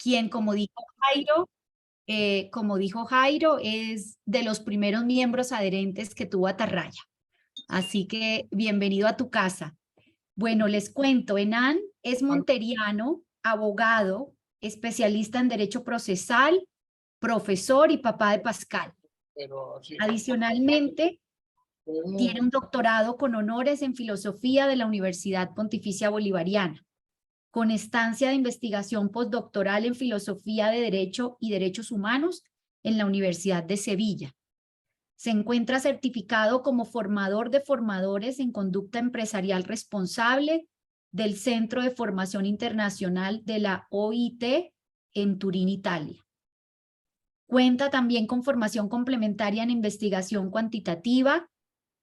quien, como dijo Jairo, es de los primeros miembros adherentes que tuvo Atarraya. Así que bienvenido a tu casa. Bueno, les cuento, Enan es monteriano, abogado, especialista en derecho procesal, profesor y papá de Pascal. Adicionalmente, tiene un doctorado con honores en filosofía de la Universidad Pontificia Bolivariana, con estancia de investigación postdoctoral en filosofía de derecho y derechos humanos en la Universidad de Sevilla. Se encuentra certificado como formador de formadores en conducta empresarial responsable del Centro de Formación Internacional de la OIT en Turín, Italia. Cuenta también con formación complementaria en investigación cuantitativa,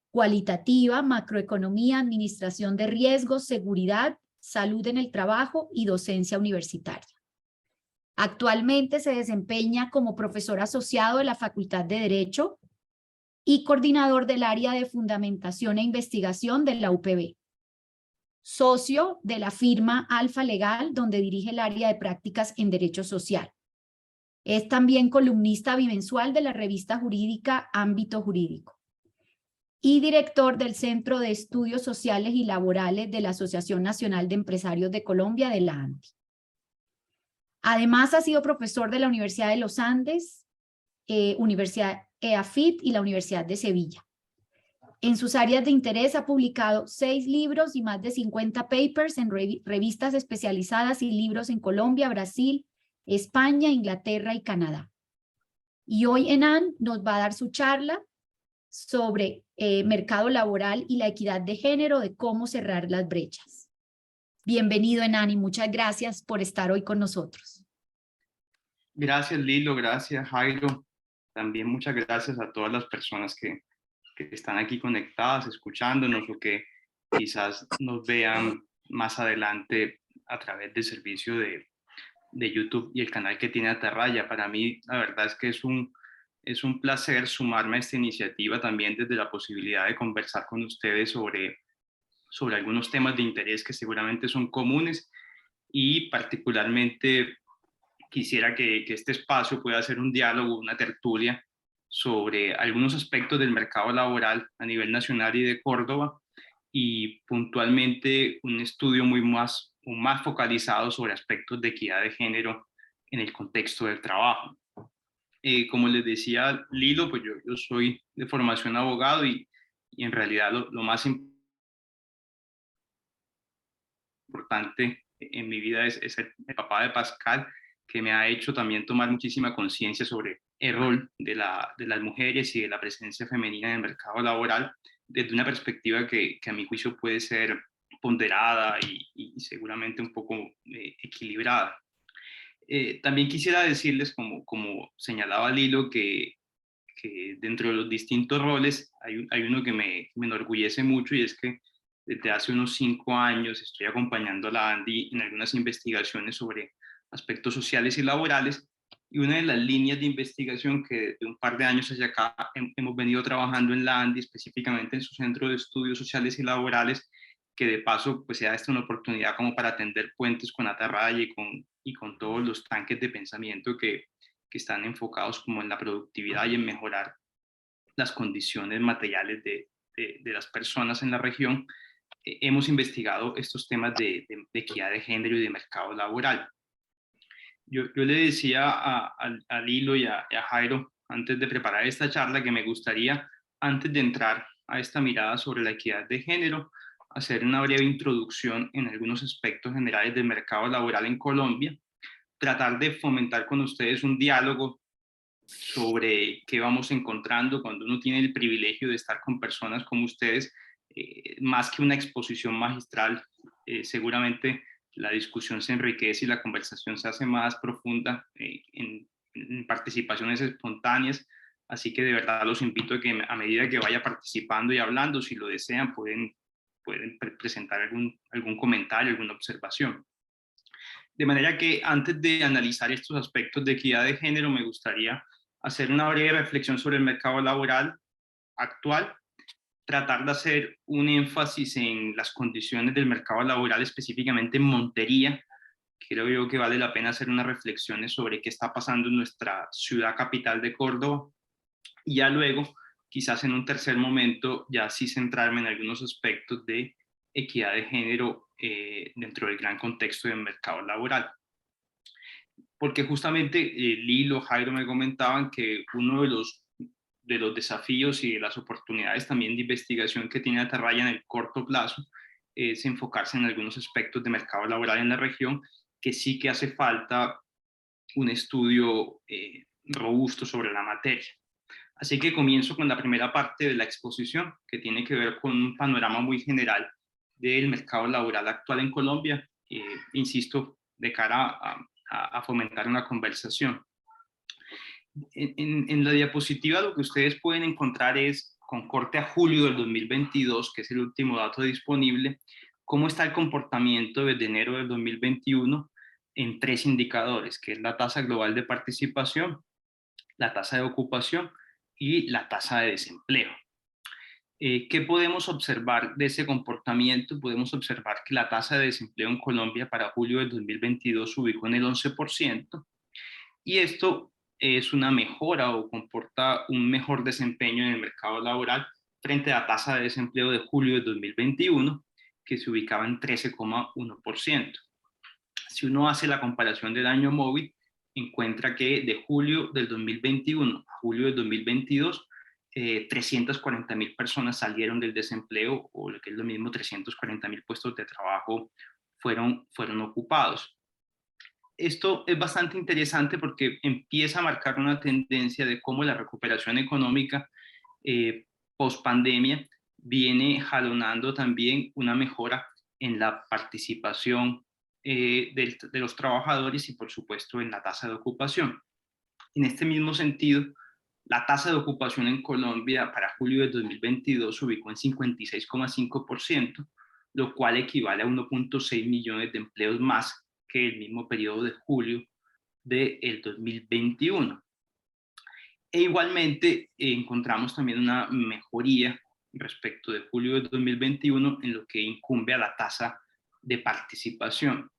cualitativa, macroeconomía, administración de riesgos, seguridad, salud en el trabajo y docencia universitaria. Actualmente se desempeña como profesor asociado de la Facultad de Derecho y coordinador del área de fundamentación e investigación de la UPB. Socio de la firma Alfa Legal, donde dirige el área de prácticas en derecho social. Es también columnista bimensual de la revista jurídica Ámbito Jurídico y director del Centro de Estudios Sociales y Laborales de la Asociación Nacional de Empresarios de Colombia, de la ANDI. Además, ha sido profesor de la Universidad de los Andes, Universidad EAFIT y la Universidad de Sevilla. En sus áreas de interés ha publicado 6 libros y más de 50 papers en revistas especializadas y libros en Colombia, Brasil, España, Inglaterra y Canadá. Y hoy Enan nos va a dar su charla sobre mercado laboral y la equidad de género, de cómo cerrar las brechas. Bienvenido, Enan, y muchas gracias por estar hoy con nosotros. Gracias, Lilo, gracias, Jairo. También muchas gracias a todas las personas que están aquí conectadas, escuchándonos o que quizás nos vean más adelante a través del servicio de YouTube y el canal que tiene Atarraya. Para mí, la verdad es que es un placer sumarme a esta iniciativa también desde la posibilidad de conversar con ustedes sobre algunos temas de interés que seguramente son comunes y particularmente quisiera que este espacio pueda ser un diálogo, una tertulia sobre algunos aspectos del mercado laboral a nivel nacional y de Córdoba y puntualmente un estudio más focalizado sobre aspectos de equidad de género en el contexto del trabajo. Como les decía Lilo, pues yo soy de formación abogado y en realidad lo más importante en mi vida es el papá de Pascal, que me ha hecho también tomar muchísima conciencia sobre el rol de las mujeres y de la presencia femenina en el mercado laboral desde una perspectiva que a mi juicio puede ser ponderada y seguramente un poco equilibrada. También quisiera decirles, como señalaba Lilo, que dentro de los distintos roles hay uno que me enorgullece mucho y es que desde hace unos 5 años estoy acompañando a la ANDI en algunas investigaciones sobre aspectos sociales y laborales y una de las líneas de investigación que de un par de años hacia acá hemos venido trabajando en la ANDI, específicamente en su Centro de Estudios Sociales y Laborales, que de paso pues sea esta una oportunidad como para tender puentes con Atarraya y con todos los tanques de pensamiento que están enfocados como en la productividad y en mejorar las condiciones materiales de las personas en la región. Hemos investigado estos temas de equidad de género y de mercado laboral. Yo le decía a Lilo y a Jairo antes de preparar esta charla que me gustaría, antes de entrar a esta mirada sobre la equidad de género, hacer una breve introducción en algunos aspectos generales del mercado laboral en Colombia, tratar de fomentar con ustedes un diálogo sobre qué vamos encontrando cuando uno tiene el privilegio de estar con personas como ustedes, más que una exposición magistral, seguramente la discusión se enriquece y la conversación se hace más profunda en participaciones espontáneas, así que de verdad los invito a que a medida que vaya participando y hablando, si lo desean, pueden presentar algún comentario, alguna observación. De manera que antes de analizar estos aspectos de equidad de género, me gustaría hacer una breve reflexión sobre el mercado laboral actual, tratar de hacer un énfasis en las condiciones del mercado laboral, específicamente en Montería, creo yo que vale la pena hacer unas reflexiones sobre qué está pasando en nuestra ciudad capital de Córdoba, y ya luego, quizás en un tercer momento, ya sí centrarme en algunos aspectos de equidad de género dentro del gran contexto del mercado laboral. Porque justamente Lilo, Jairo me comentaban que uno de los desafíos y de las oportunidades también de investigación que tiene Atarraya en el corto plazo es enfocarse en algunos aspectos de mercado laboral en la región, que sí que hace falta un estudio robusto sobre la materia. Así que comienzo con la primera parte de la exposición, que tiene que ver con un panorama muy general del mercado laboral actual en Colombia, insisto, de cara a fomentar una conversación. En la diapositiva lo que ustedes pueden encontrar es, con corte a julio del 2022, que es el último dato disponible, cómo está el comportamiento desde enero del 2021 en tres indicadores, que es la tasa global de participación, la tasa de ocupación y la tasa de desempleo. ¿Qué podemos observar de ese comportamiento? Podemos observar que la tasa de desempleo en Colombia para julio del 2022 se ubicó en el 11%, y esto es una mejora o comporta un mejor desempeño en el mercado laboral frente a la tasa de desempleo de julio de 2021, que se ubicaba en 13,1%. Si uno hace la comparación del año móvil, encuentra que de julio del 2021 a julio del 2022, 340.000 personas salieron del desempleo, o lo que es lo mismo, 340.000 puestos de trabajo fueron ocupados. Esto es bastante interesante porque empieza a marcar una tendencia de cómo la recuperación económica post pandemia viene jalonando también una mejora en la participación de los trabajadores y por supuesto en la tasa de ocupación. En este mismo sentido, la tasa de ocupación en Colombia para julio de 2022 se ubicó en 56,5%, lo cual equivale a 1.6 millones de empleos más que el mismo periodo de julio del 2021. E igualmente encontramos también una mejoría respecto de julio de 2021 en lo que incumbe a la tasa de participación.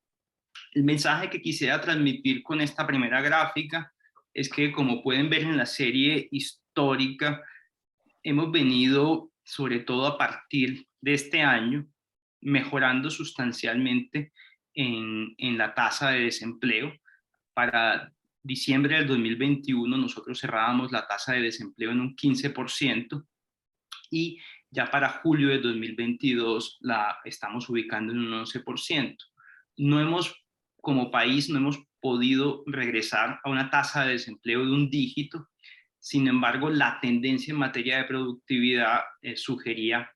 El mensaje que quisiera transmitir con esta primera gráfica es que, como pueden ver en la serie histórica, hemos venido, sobre todo a partir de este año, mejorando sustancialmente en la tasa de desempleo. Para diciembre del 2021 nosotros cerrábamos la tasa de desempleo en un 15%, y ya para julio de 2022 la estamos ubicando en un 11%. No hemos, como país, no hemos podido regresar a una tasa de desempleo de un dígito. Sin embargo, la tendencia en materia de productividad sugería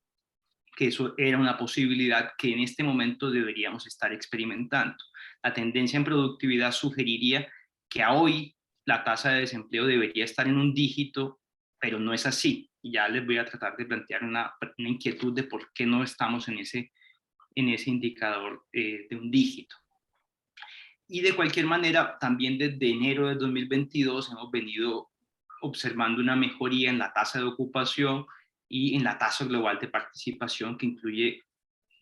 que eso era una posibilidad que en este momento deberíamos estar experimentando. La tendencia en productividad sugeriría que a hoy la tasa de desempleo debería estar en un dígito, pero no es así. Y ya les voy a tratar de plantear una inquietud de por qué no estamos en ese indicador de un dígito. Y de cualquier manera, también desde enero de 2022 hemos venido observando una mejoría en la tasa de ocupación y en la tasa global de participación, que incluye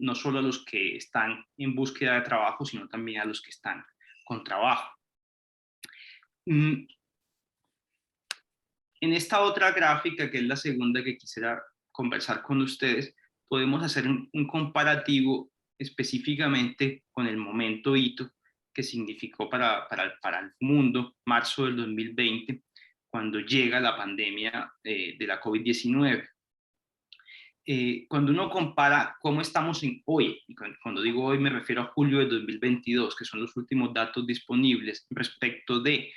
no solo a los que están en búsqueda de trabajo, sino también a los que están con trabajo. En esta otra gráfica, que es la segunda que quisiera conversar con ustedes, podemos hacer un comparativo específicamente con el momento hito que significó para el mundo marzo del 2020, cuando llega la pandemia de la COVID-19. Cuando uno compara cómo estamos hoy, y cuando digo hoy me refiero a julio de 2022, que son los últimos datos disponibles, respecto de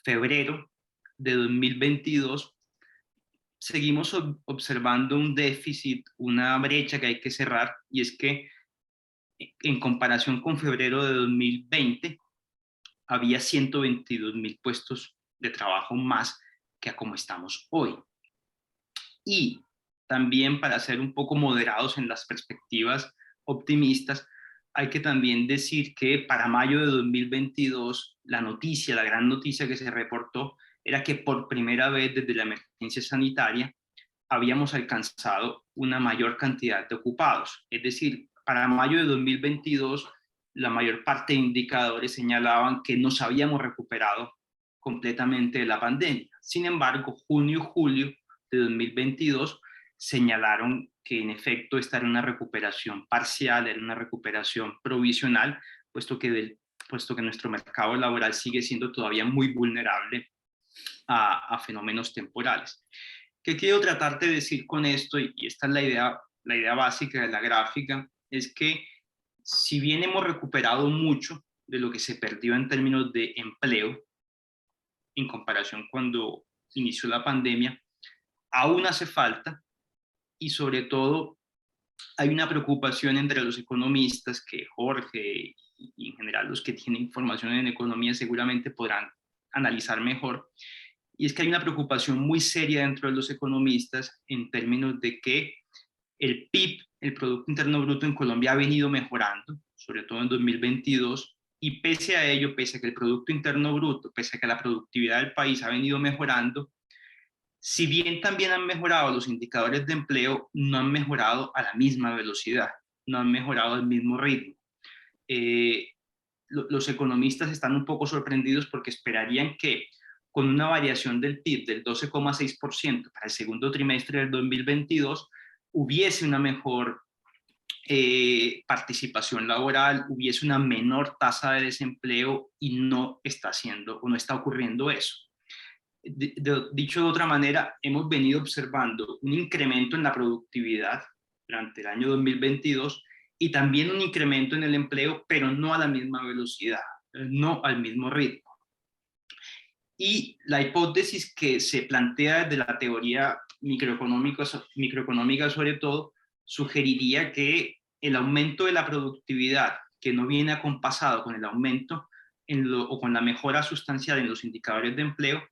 febrero de 2022, seguimos observando un déficit, una brecha que hay que cerrar, y es que en comparación con febrero de 2020, había 122.000 puestos de trabajo más que a como estamos hoy. Y también, para ser un poco moderados en las perspectivas optimistas, hay que también decir que para mayo de 2022, la gran noticia que se reportó era que por primera vez desde la emergencia sanitaria habíamos alcanzado una mayor cantidad de ocupados. Es decir, para mayo de 2022 la mayor parte de indicadores señalaban que nos habíamos recuperado completamente de la pandemia. Sin embargo, junio y julio de 2022 señalaron que en efecto esta era una recuperación parcial, era una recuperación provisional, puesto que nuestro mercado laboral sigue siendo todavía muy vulnerable a fenómenos temporales. ¿Qué quiero tratar de decir con esto? Y esta es la idea básica de la gráfica, es que si bien hemos recuperado mucho de lo que se perdió en términos de empleo, en comparación cuando inició la pandemia, aún hace falta, y sobre todo hay una preocupación entre los economistas que Jorge y en general los que tienen información en economía seguramente podrán analizar mejor, y es que hay una preocupación muy seria dentro de los economistas en términos de que el PIB, el Producto Interno Bruto en Colombia ha venido mejorando, sobre todo en 2022, y pese a ello, pese a que el Producto Interno Bruto, pese a que la productividad del país ha venido mejorando, si bien también han mejorado los indicadores de empleo, no han mejorado a la misma velocidad, no han mejorado al mismo ritmo. Los economistas están un poco sorprendidos porque esperarían que con una variación del PIB del 12,6% para el segundo trimestre del 2022, hubiese una mejor participación laboral, hubiese una menor tasa de desempleo, y no está haciendo o no está ocurriendo eso. Dicho de otra manera, hemos venido observando un incremento en la productividad durante el año 2022 y también un incremento en el empleo, pero no a la misma velocidad, no al mismo ritmo. Y la hipótesis que se plantea desde la teoría microeconómica sobre todo, sugeriría que el aumento de la productividad, que no viene acompasado con el aumento o con la mejora sustancial en los indicadores de empleo,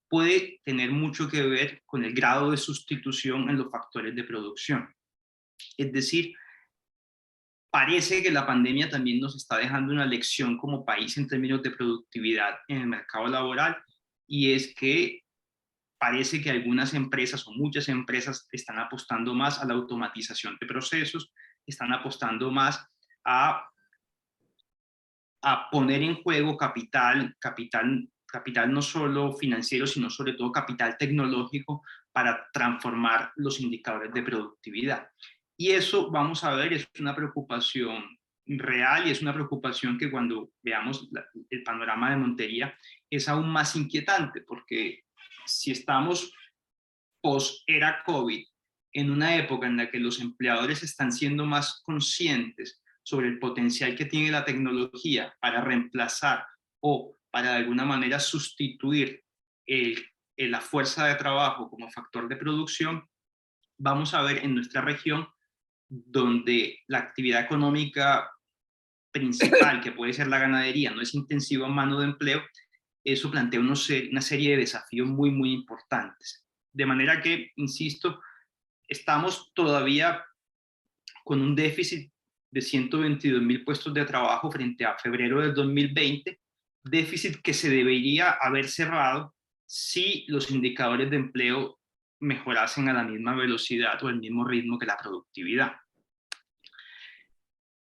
puede tener mucho que ver con el grado de sustitución en los factores de producción. Es decir, parece que la pandemia también nos está dejando una lección como país en términos de productividad en el mercado laboral, y es que parece que algunas empresas o muchas empresas están apostando más a la automatización de procesos, están apostando más a poner en juego capital no solo financiero, sino sobre todo capital tecnológico para transformar los indicadores de productividad. Y eso, vamos a ver, es una preocupación real, y es una preocupación que cuando veamos el panorama de Montería es aún más inquietante, porque si estamos post-era COVID, en una época en la que los empleadores están siendo más conscientes sobre el potencial que tiene la tecnología para reemplazar o para de alguna manera sustituir la fuerza de trabajo como factor de producción, vamos a ver en nuestra región, donde la actividad económica principal, que puede ser la ganadería, no es intensiva en mano de empleo, eso plantea una serie de desafíos muy, muy importantes. De manera que, insisto, estamos todavía con un déficit de 122.000 puestos de trabajo frente a febrero del 2020, déficit que se debería haber cerrado si los indicadores de empleo mejorasen a la misma velocidad o el mismo ritmo que la productividad.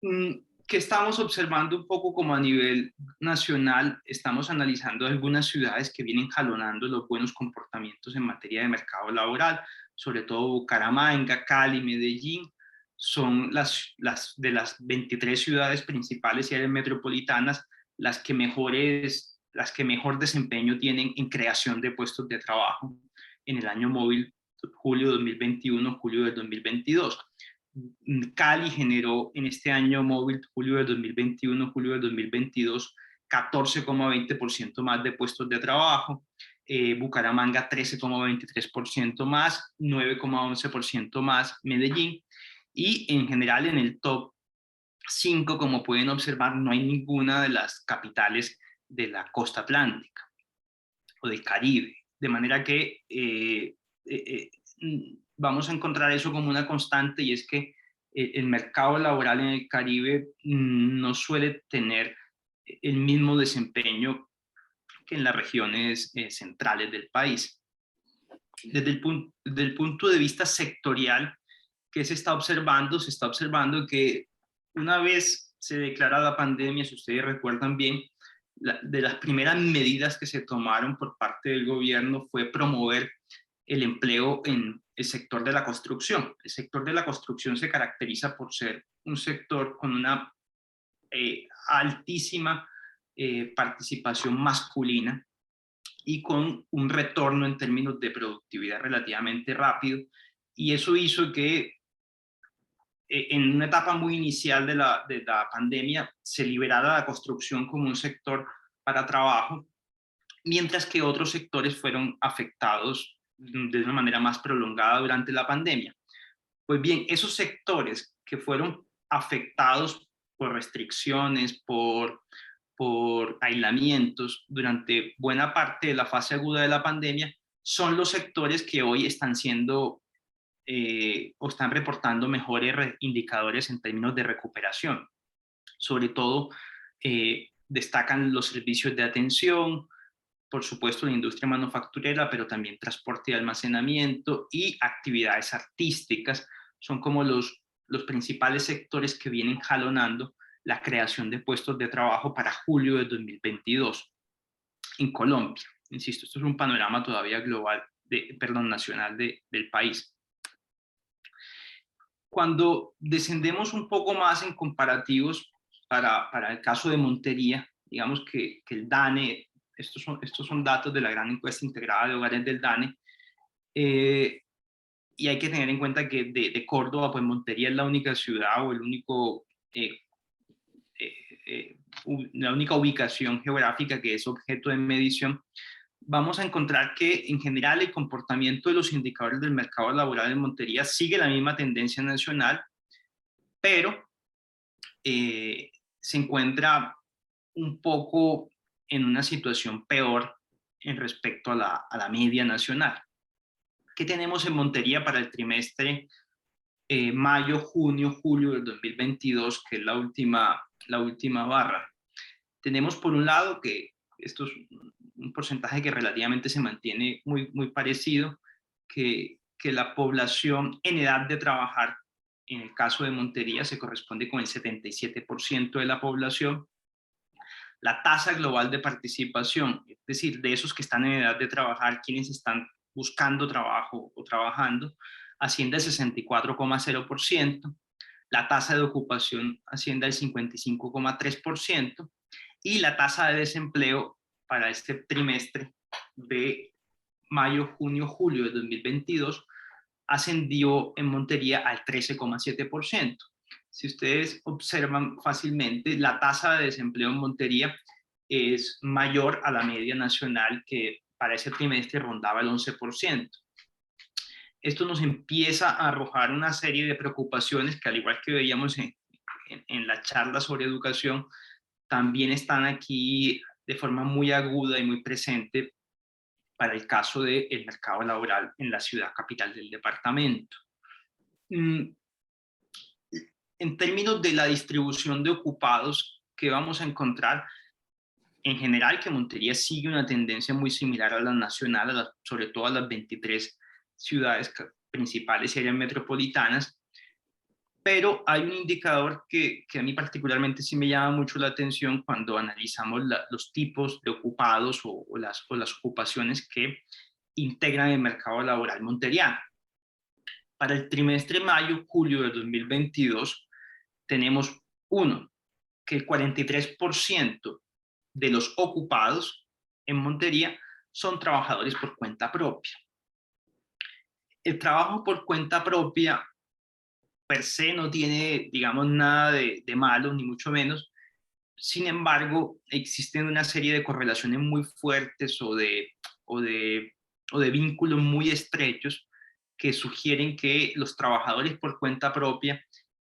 ¿Qué estamos observando un poco como a nivel nacional? Estamos analizando algunas ciudades que vienen jalonando los buenos comportamientos en materia de mercado laboral, sobre todo Bucaramanga, Cali, Medellín. Son de las 23 ciudades principales y áreas metropolitanas las que mejor desempeño tienen en creación de puestos de trabajo en el año móvil julio 2021, julio del 2022. Cali generó en este año móvil, julio del 2021, julio del 2022, 14,20% más de puestos de trabajo, Bucaramanga 13,23% más, 9,11% más Medellín, y en general en el top 5, como pueden observar, no hay ninguna de las capitales de la costa atlántica o del Caribe, de manera que vamos a encontrar eso como una constante, y es que el mercado laboral en el Caribe no suele tener el mismo desempeño que en las regiones centrales del país. Desde el punto de vista sectorial, ¿qué se está observando? Se está observando que una vez se declara la pandemia, si ustedes recuerdan bien, de las primeras medidas que se tomaron por parte del gobierno fue promover el empleo en el sector de la construcción. El sector de la construcción se caracteriza por ser un sector con una altísima participación masculina y con un retorno en términos de productividad relativamente rápido. Y eso hizo que en una etapa muy inicial de la pandemia se liberara la construcción como un sector para trabajo, mientras que otros sectores fueron afectados de una manera más prolongada durante la pandemia. Pues bien, esos sectores que fueron afectados por restricciones, por aislamientos durante buena parte de la fase aguda de la pandemia, son los sectores que hoy están siendo o están reportando mejores indicadores en términos de recuperación. Sobre todo, destacan los servicios de atención, por supuesto la industria manufacturera, pero también transporte y almacenamiento y actividades artísticas. Son como los principales sectores que vienen jalonando la creación de puestos de trabajo para julio de 2022 en Colombia. Insisto, esto es un panorama todavía global, nacional del país. Cuando descendemos un poco más en comparativos para el caso de Montería, digamos que el DANE, estos son datos de la gran encuesta integrada de hogares del DANE, y hay que tener en cuenta que de Córdoba, pues Montería es la única ciudad o el único, la única ubicación geográfica que es objeto de medición. Vamos a encontrar que en general el comportamiento de los indicadores del mercado laboral en Montería sigue la misma tendencia nacional, pero se encuentra un poco en una situación peor en respecto a la media nacional. ¿Qué tenemos en Montería para el trimestre mayo, junio, julio del 2022, que es la última barra? Tenemos por un lado que esto es un porcentaje que relativamente se mantiene muy parecido, que la población en edad de trabajar, en el caso de Montería, se corresponde con el 77% de la población. La tasa global de participación, es decir, de esos que están en edad de trabajar, quienes están buscando trabajo o trabajando, asciende al 64,0%. La tasa de ocupación asciende al 55,3%. Y la tasa de desempleo para este trimestre de mayo, junio, julio de 2022 ascendió en Montería al 13,7%. Si ustedes observan fácilmente, la tasa de desempleo en Montería es mayor a la media nacional, que para ese trimestre rondaba el 11%. Esto nos empieza a arrojar una serie de preocupaciones que, al igual que veíamos en la charla sobre educación, también están aquí de forma muy aguda y muy presente para el caso del mercado laboral en la ciudad capital del departamento. En términos de la distribución de ocupados, ¿qué vamos a encontrar? En general, que Montería sigue una tendencia muy similar a la nacional, sobre todo a las 23 ciudades principales y áreas metropolitanas, pero hay un indicador que a mí particularmente sí me llama mucho la atención cuando analizamos los tipos de ocupados o las ocupaciones que integran el mercado laboral monteriano. Para el trimestre mayo-julio de 2022 tenemos que el 43% de los ocupados en Montería son trabajadores por cuenta propia. El trabajo por cuenta propia per se no tiene, digamos, nada de malo, ni mucho menos. Sin embargo, existen una serie de correlaciones muy fuertes o de vínculos muy estrechos que sugieren que los trabajadores por cuenta propia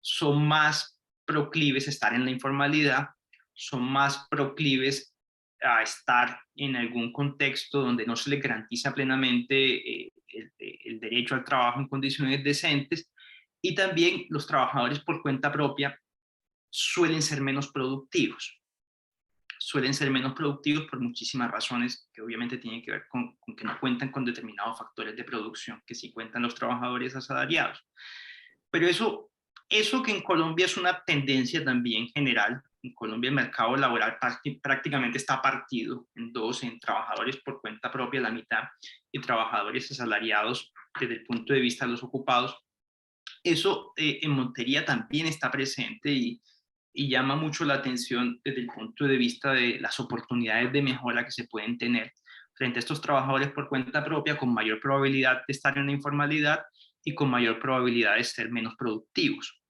son más proclives a estar en la informalidad, son más proclives a estar en algún contexto donde no se les garantiza plenamente el derecho al trabajo en condiciones decentes, y también los trabajadores por cuenta propia suelen ser menos productivos. Suelen ser menos productivos por muchísimas razones que obviamente tienen que ver con que no cuentan con determinados factores de producción que sí cuentan los trabajadores asalariados. Pero eso Eso que en Colombia es una tendencia también general. En Colombia el mercado laboral prácticamente está partido en dos, en trabajadores por cuenta propia la mitad y trabajadores asalariados desde el punto de vista de los ocupados. Eso en Montería también está presente y llama mucho la atención desde el punto de vista de las oportunidades de mejora que se pueden tener frente a estos trabajadores por cuenta propia con mayor probabilidad de estar en la informalidad y con mayor probabilidad de ser menos productivos.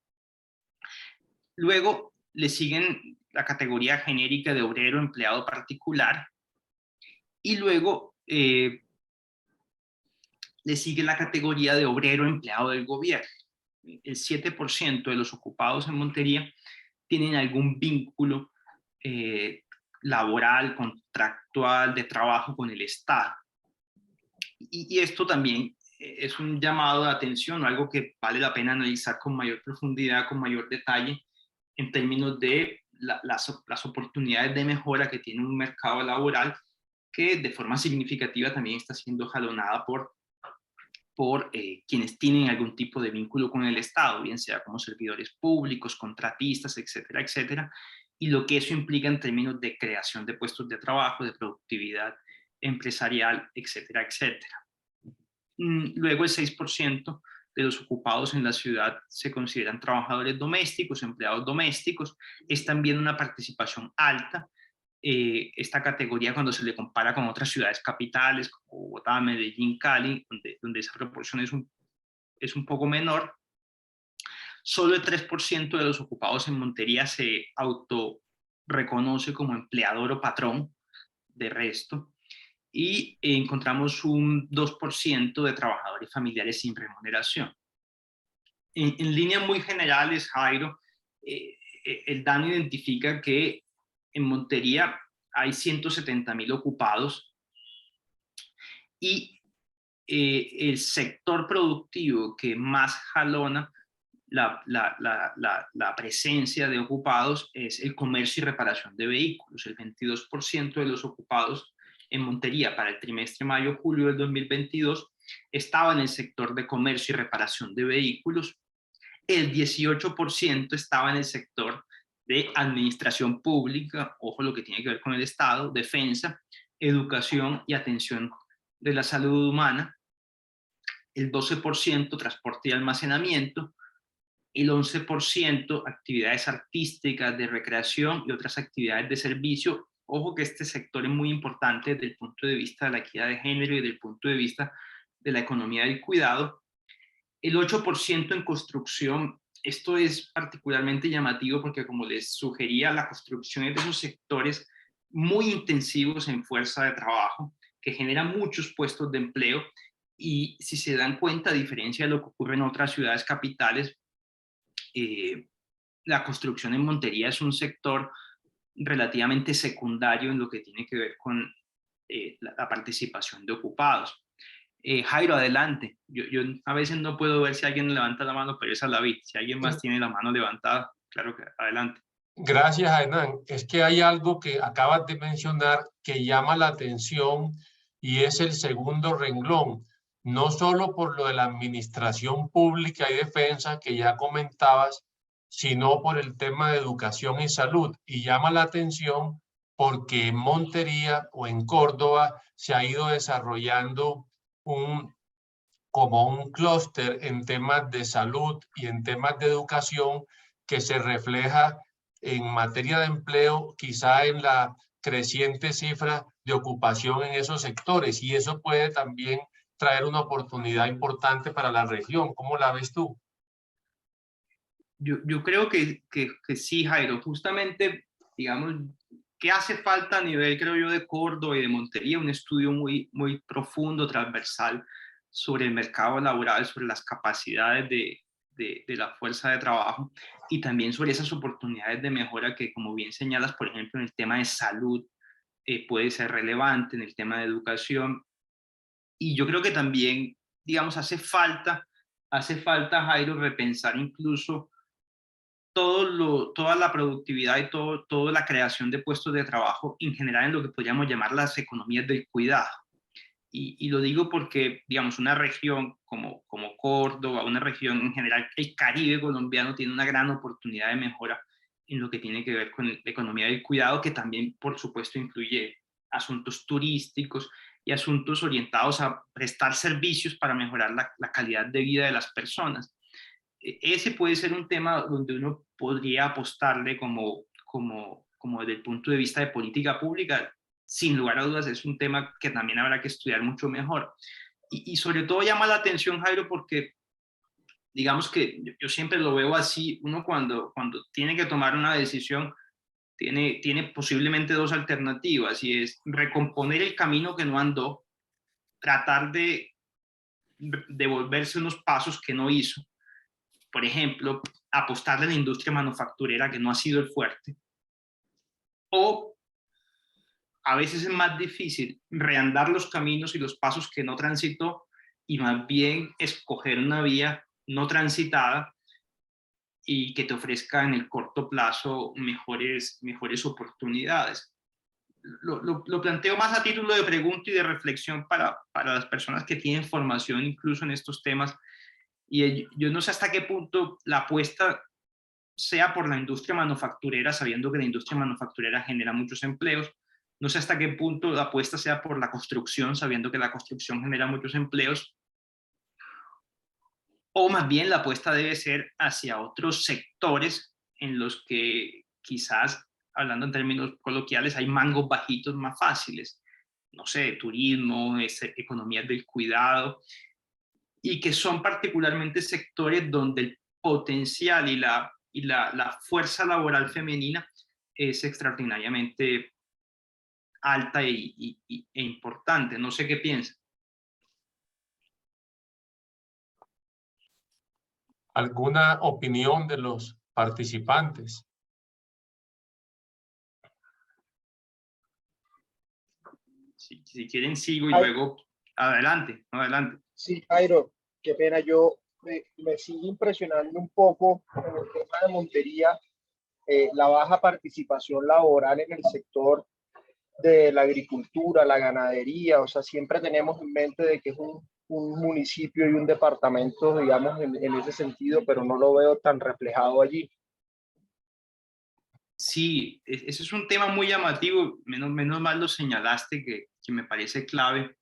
Luego le siguen la categoría genérica de obrero empleado particular y luego le sigue la categoría de obrero empleado del gobierno. El 7% de los ocupados en Montería tienen algún vínculo laboral, contractual, de trabajo con el Estado. Y esto también es un llamado de atención, algo que vale la pena analizar con mayor profundidad, con mayor detalle, en términos de las oportunidades de mejora que tiene un mercado laboral que de forma significativa también está siendo jalonada por quienes tienen algún tipo de vínculo con el Estado, bien sea como servidores públicos, contratistas, etcétera, etcétera, y lo que eso implica en términos de creación de puestos de trabajo, de productividad empresarial, etcétera, etcétera. Luego el 6% de los ocupados en la ciudad se consideran trabajadores domésticos, empleados domésticos. Es también una participación alta. Esta categoría cuando se le compara con otras ciudades capitales como Bogotá, Medellín, Cali, donde esa proporción es un poco menor. Solo el 3% de los ocupados en Montería se autorreconoce como empleador o patrón. De resto, y encontramos un 2% de trabajadores familiares sin remuneración. En líneas muy generales, Jairo, el DANE identifica que en Montería hay 170.000 ocupados y el sector productivo que más jalona la presencia de ocupados es el comercio y reparación de vehículos. El 22% de los ocupados en Montería para el trimestre mayo-julio del 2022 estaba en el sector de comercio y reparación de vehículos. El 18% estaba en el sector de administración pública, ojo lo que tiene que ver con el Estado, defensa, educación y atención de la salud humana. El 12% transporte y almacenamiento, el 11% actividades artísticas, de recreación y otras actividades de servicio. Ojo que este sector es muy importante desde el punto de vista de la equidad de género y desde el punto de vista de la economía del cuidado. El 8% en construcción. Esto es particularmente llamativo porque, como les sugería, la construcción es de esos sectores muy intensivos en fuerza de trabajo, que generan muchos puestos de empleo. Y si se dan cuenta, a diferencia de lo que ocurre en otras ciudades capitales, la construcción en Montería es un sector relativamente secundario en lo que tiene que ver con la participación de ocupados. Jairo, adelante. Yo a veces no puedo ver si alguien levanta la mano, pero esa la vi. Si alguien más tiene la mano levantada, claro que adelante. Gracias, Hernán. Es que hay algo que acabas de mencionar que llama la atención y es el segundo renglón, no solo por lo de la administración pública y defensa que ya comentabas, sino por el tema de educación y salud. Y llama la atención porque en Montería o en Córdoba se ha ido desarrollando como un clúster en temas de salud y en temas de educación que se refleja en materia de empleo, quizá en la creciente cifra de ocupación en esos sectores, y eso puede también traer una oportunidad importante para la región. ¿Cómo la ves tú? Yo creo que sí, Jairo. Justamente, digamos, ¿qué hace falta a nivel, creo yo, de Córdoba y de Montería? Un estudio muy, muy profundo, transversal, sobre el mercado laboral, sobre las capacidades de la fuerza de trabajo y también sobre esas oportunidades de mejora que, como bien señalas, por ejemplo, en el tema de salud puede ser relevante, en el tema de educación. Y yo creo que también, digamos, hace falta, Jairo, repensar incluso toda la productividad y toda la creación de puestos de trabajo en general en lo que podríamos llamar las economías del cuidado. Y lo digo porque, digamos, una región como Córdoba, una región en general, el Caribe colombiano tiene una gran oportunidad de mejora en lo que tiene que ver con la economía del cuidado, que también, por supuesto, incluye asuntos turísticos y asuntos orientados a prestar servicios para mejorar la calidad de vida de las personas. Ese puede ser un tema donde uno podría apostarle como desde el punto de vista de política pública. Sin lugar a dudas es un tema que también habrá que estudiar mucho mejor. Y sobre todo llama la atención, Jairo, porque digamos que yo siempre lo veo así, uno cuando tiene que tomar una decisión, tiene posiblemente dos alternativas, y es recomponer el camino que no andó, tratar de devolverse unos pasos que no hizo, por ejemplo, apostarle a la industria manufacturera, que no ha sido el fuerte, o a veces es más difícil reandar los caminos y los pasos que no transitó y más bien escoger una vía no transitada y que te ofrezca en el corto plazo mejores oportunidades. Lo planteo más a título de pregunta y de reflexión para las personas que tienen formación incluso en estos temas. Y yo no sé hasta qué punto la apuesta sea por la industria manufacturera, sabiendo que la industria manufacturera genera muchos empleos. No sé hasta qué punto la apuesta sea por la construcción, sabiendo que la construcción genera muchos empleos. O más bien la apuesta debe ser hacia otros sectores en los que quizás, hablando en términos coloquiales, hay mangos bajitos más fáciles. No sé, turismo, economías del cuidado, y que son particularmente sectores donde el potencial y la fuerza laboral femenina es extraordinariamente alta e importante. No sé qué piensa. ¿Alguna opinión de los participantes? Si quieren sigo y luego adelante, adelante. Sí, Jairo, qué pena, yo me sigue impresionando un poco en el tema de Montería, la baja participación laboral en el sector de la agricultura, la ganadería. O sea, siempre tenemos en mente de que es un municipio y un departamento, digamos, en ese sentido, pero no lo veo tan reflejado allí. Sí, ese es un tema muy llamativo, menos mal lo señalaste, que me parece clave.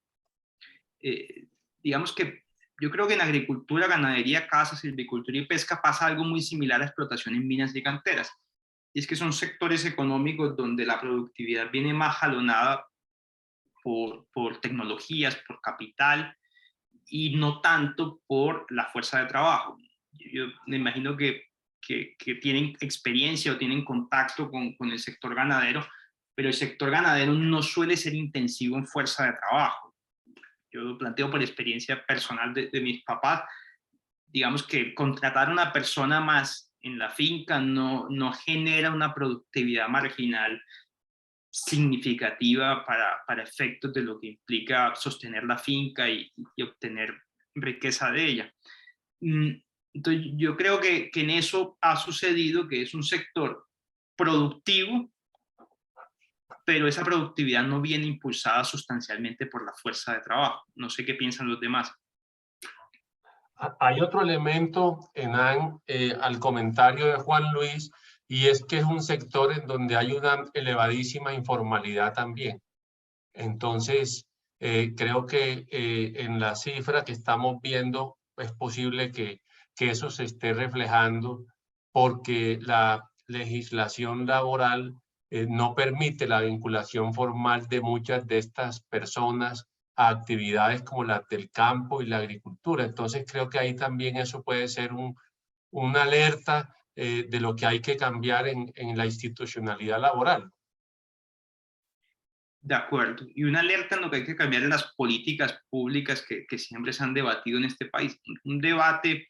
Digamos que yo creo que en agricultura, ganadería, caza, silvicultura y pesca pasa algo muy similar a explotación en minas y canteras. Y es que son sectores económicos donde la productividad viene más jalonada por tecnologías, por capital, y no tanto por la fuerza de trabajo. Yo me imagino que tienen experiencia o tienen contacto con el sector ganadero, pero el sector ganadero no suele ser intensivo en fuerza de trabajo. Yo lo planteo por experiencia personal de mis papás. Digamos que contratar a una persona más en la finca no genera una productividad marginal significativa para efectos de lo que implica sostener la finca y obtener riqueza de ella. Entonces, yo creo que en eso ha sucedido, que es un sector productivo, pero esa productividad no viene impulsada sustancialmente por la fuerza de trabajo. No sé qué piensan los demás. Hay otro elemento, Enan, al comentario de Juan Luis, y es que es un sector en donde hay una elevadísima informalidad también. Entonces, creo que en la cifra que estamos viendo es posible que eso se esté reflejando, porque la legislación laboral no permite la vinculación formal de muchas de estas personas a actividades como las del campo y la agricultura. Entonces creo que ahí también eso puede ser una alerta de lo que hay que cambiar en la institucionalidad laboral. De acuerdo. Y una alerta en lo que hay que cambiar en las políticas públicas que siempre se han debatido en este país. Un debate,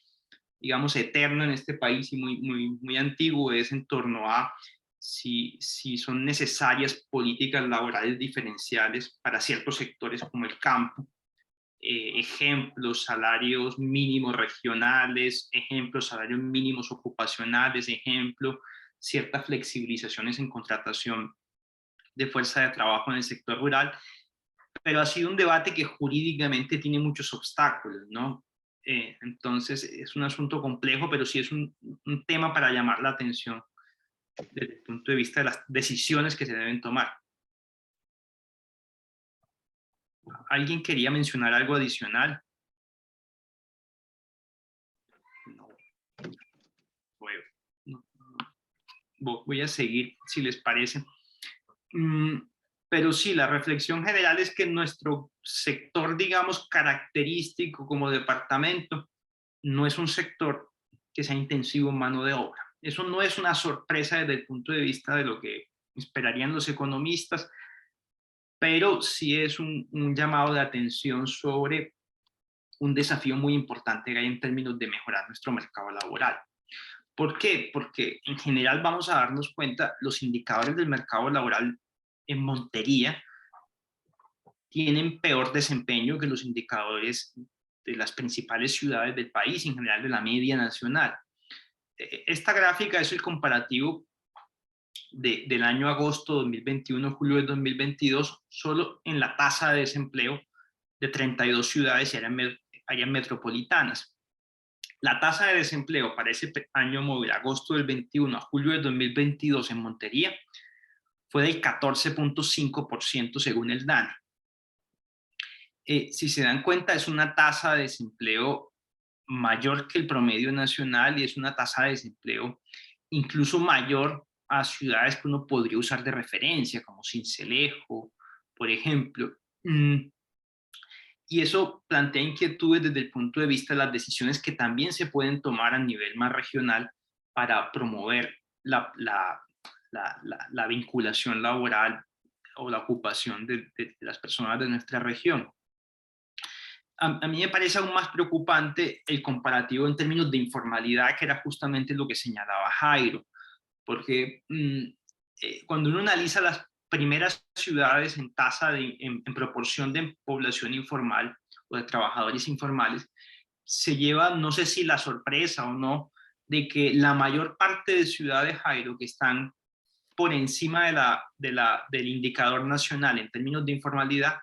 digamos, eterno en este país y muy antiguo es en torno a si son necesarias políticas laborales diferenciales para ciertos sectores como el campo. Ejemplos, salarios mínimos regionales, ejemplos, salarios mínimos ocupacionales, ejemplo, ciertas flexibilizaciones en contratación de fuerza de trabajo en el sector rural, pero ha sido un debate que jurídicamente tiene muchos obstáculos, ¿no? Entonces es un asunto complejo, pero sí es un tema para llamar la atención desde el punto de vista de las decisiones que se deben tomar. ¿Alguien quería mencionar algo adicional? No. Voy a seguir, si les parece. Pero sí, la reflexión general es que nuestro sector, digamos, característico como departamento, no es un sector que sea intensivo en mano de obra. Eso no es una sorpresa desde el punto de vista de lo que esperarían los economistas, pero sí es un llamado de atención sobre un desafío muy importante que hay en términos de mejorar nuestro mercado laboral. ¿Por qué? Porque en general vamos a darnos cuenta, los indicadores del mercado laboral en Montería tienen peor desempeño que los indicadores de las principales ciudades del país, en general de la media nacional. Esta gráfica es el comparativo del año agosto 2021, julio de 2022, solo en la tasa de desempleo de 32 ciudades y áreas metropolitanas. La tasa de desempleo para ese año móvil, agosto del 21 a julio del 2022 en Montería, fue del 14.5% según el DANE. Si se dan cuenta, es una tasa de desempleo mayor que el promedio nacional y es una tasa de desempleo incluso mayor a ciudades que uno podría usar de referencia, como Sincelejo, por ejemplo. Y eso plantea inquietudes desde el punto de vista de las decisiones que también se pueden tomar a nivel más regional para promover la vinculación laboral o la ocupación de las personas de nuestra región. A mí me parece aún más preocupante el comparativo en términos de informalidad, que era justamente lo que señalaba Jairo, porque cuando uno analiza las primeras ciudades en tasa en proporción de población informal o de trabajadores informales, se lleva, no sé si la sorpresa o no, de que la mayor parte de ciudades, Jairo, que están por encima del indicador nacional en términos de informalidad,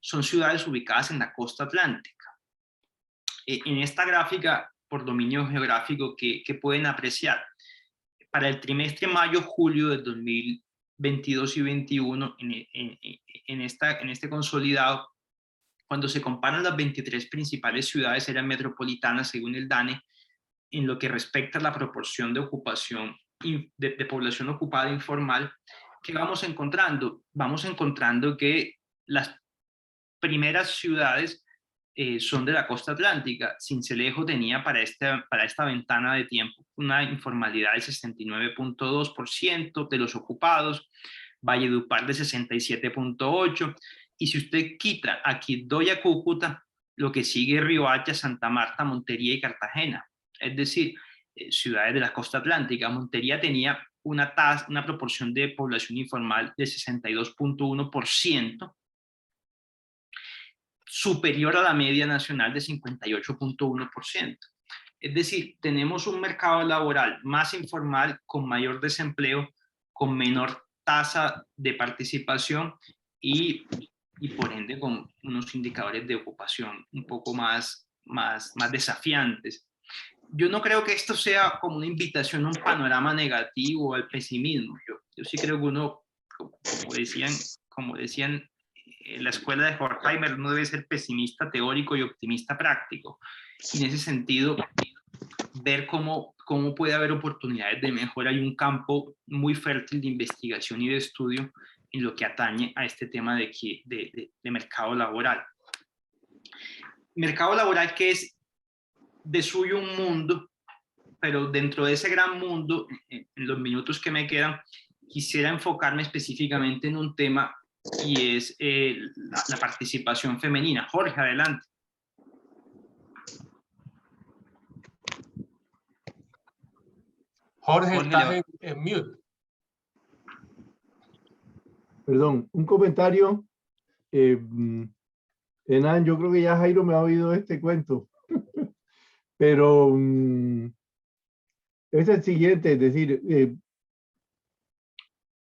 son ciudades ubicadas en la costa atlántica. En esta gráfica, por dominio geográfico, ¿qué pueden apreciar? Para el trimestre mayo-julio de 2022 y 2021, en este consolidado, cuando se comparan las 23 principales ciudades eran metropolitanas según el DANE, en lo que respecta a la proporción de ocupación, de población ocupada informal, ¿qué vamos encontrando? Vamos encontrando que las primeras ciudades son de la costa atlántica. Sincelejo tenía para esta ventana de tiempo una informalidad del 69.2% de los ocupados, Valledupar de 67.8%, y si usted quita a Quibdó y a Cúcuta, lo que sigue es Riohacha, Santa Marta, Montería y Cartagena. Es decir, ciudades de la costa atlántica. Montería tenía una proporción de población informal de 62.1%, superior a la media nacional de 58.1%. Es decir, tenemos un mercado laboral más informal, con mayor desempleo, con menor tasa de participación y por ende con unos indicadores de ocupación un poco más desafiantes. Yo no creo que esto sea como una invitación a un panorama negativo, al pesimismo. Yo sí creo que uno, como decían en la escuela de Horkheimer, uno debe ser pesimista teórico y optimista práctico. Y en ese sentido, ver cómo puede haber oportunidades de mejora y un campo muy fértil de investigación y de estudio en lo que atañe a este tema de mercado laboral. Mercado laboral que es de suyo un mundo, pero dentro de ese gran mundo, en los minutos que me quedan, quisiera enfocarme específicamente en un tema y es la participación femenina. Jorge, adelante. Jorge, estás en mute. Perdón, un comentario. Enan, yo creo que ya Jairo me ha oído este cuento, pero es el siguiente, es decir,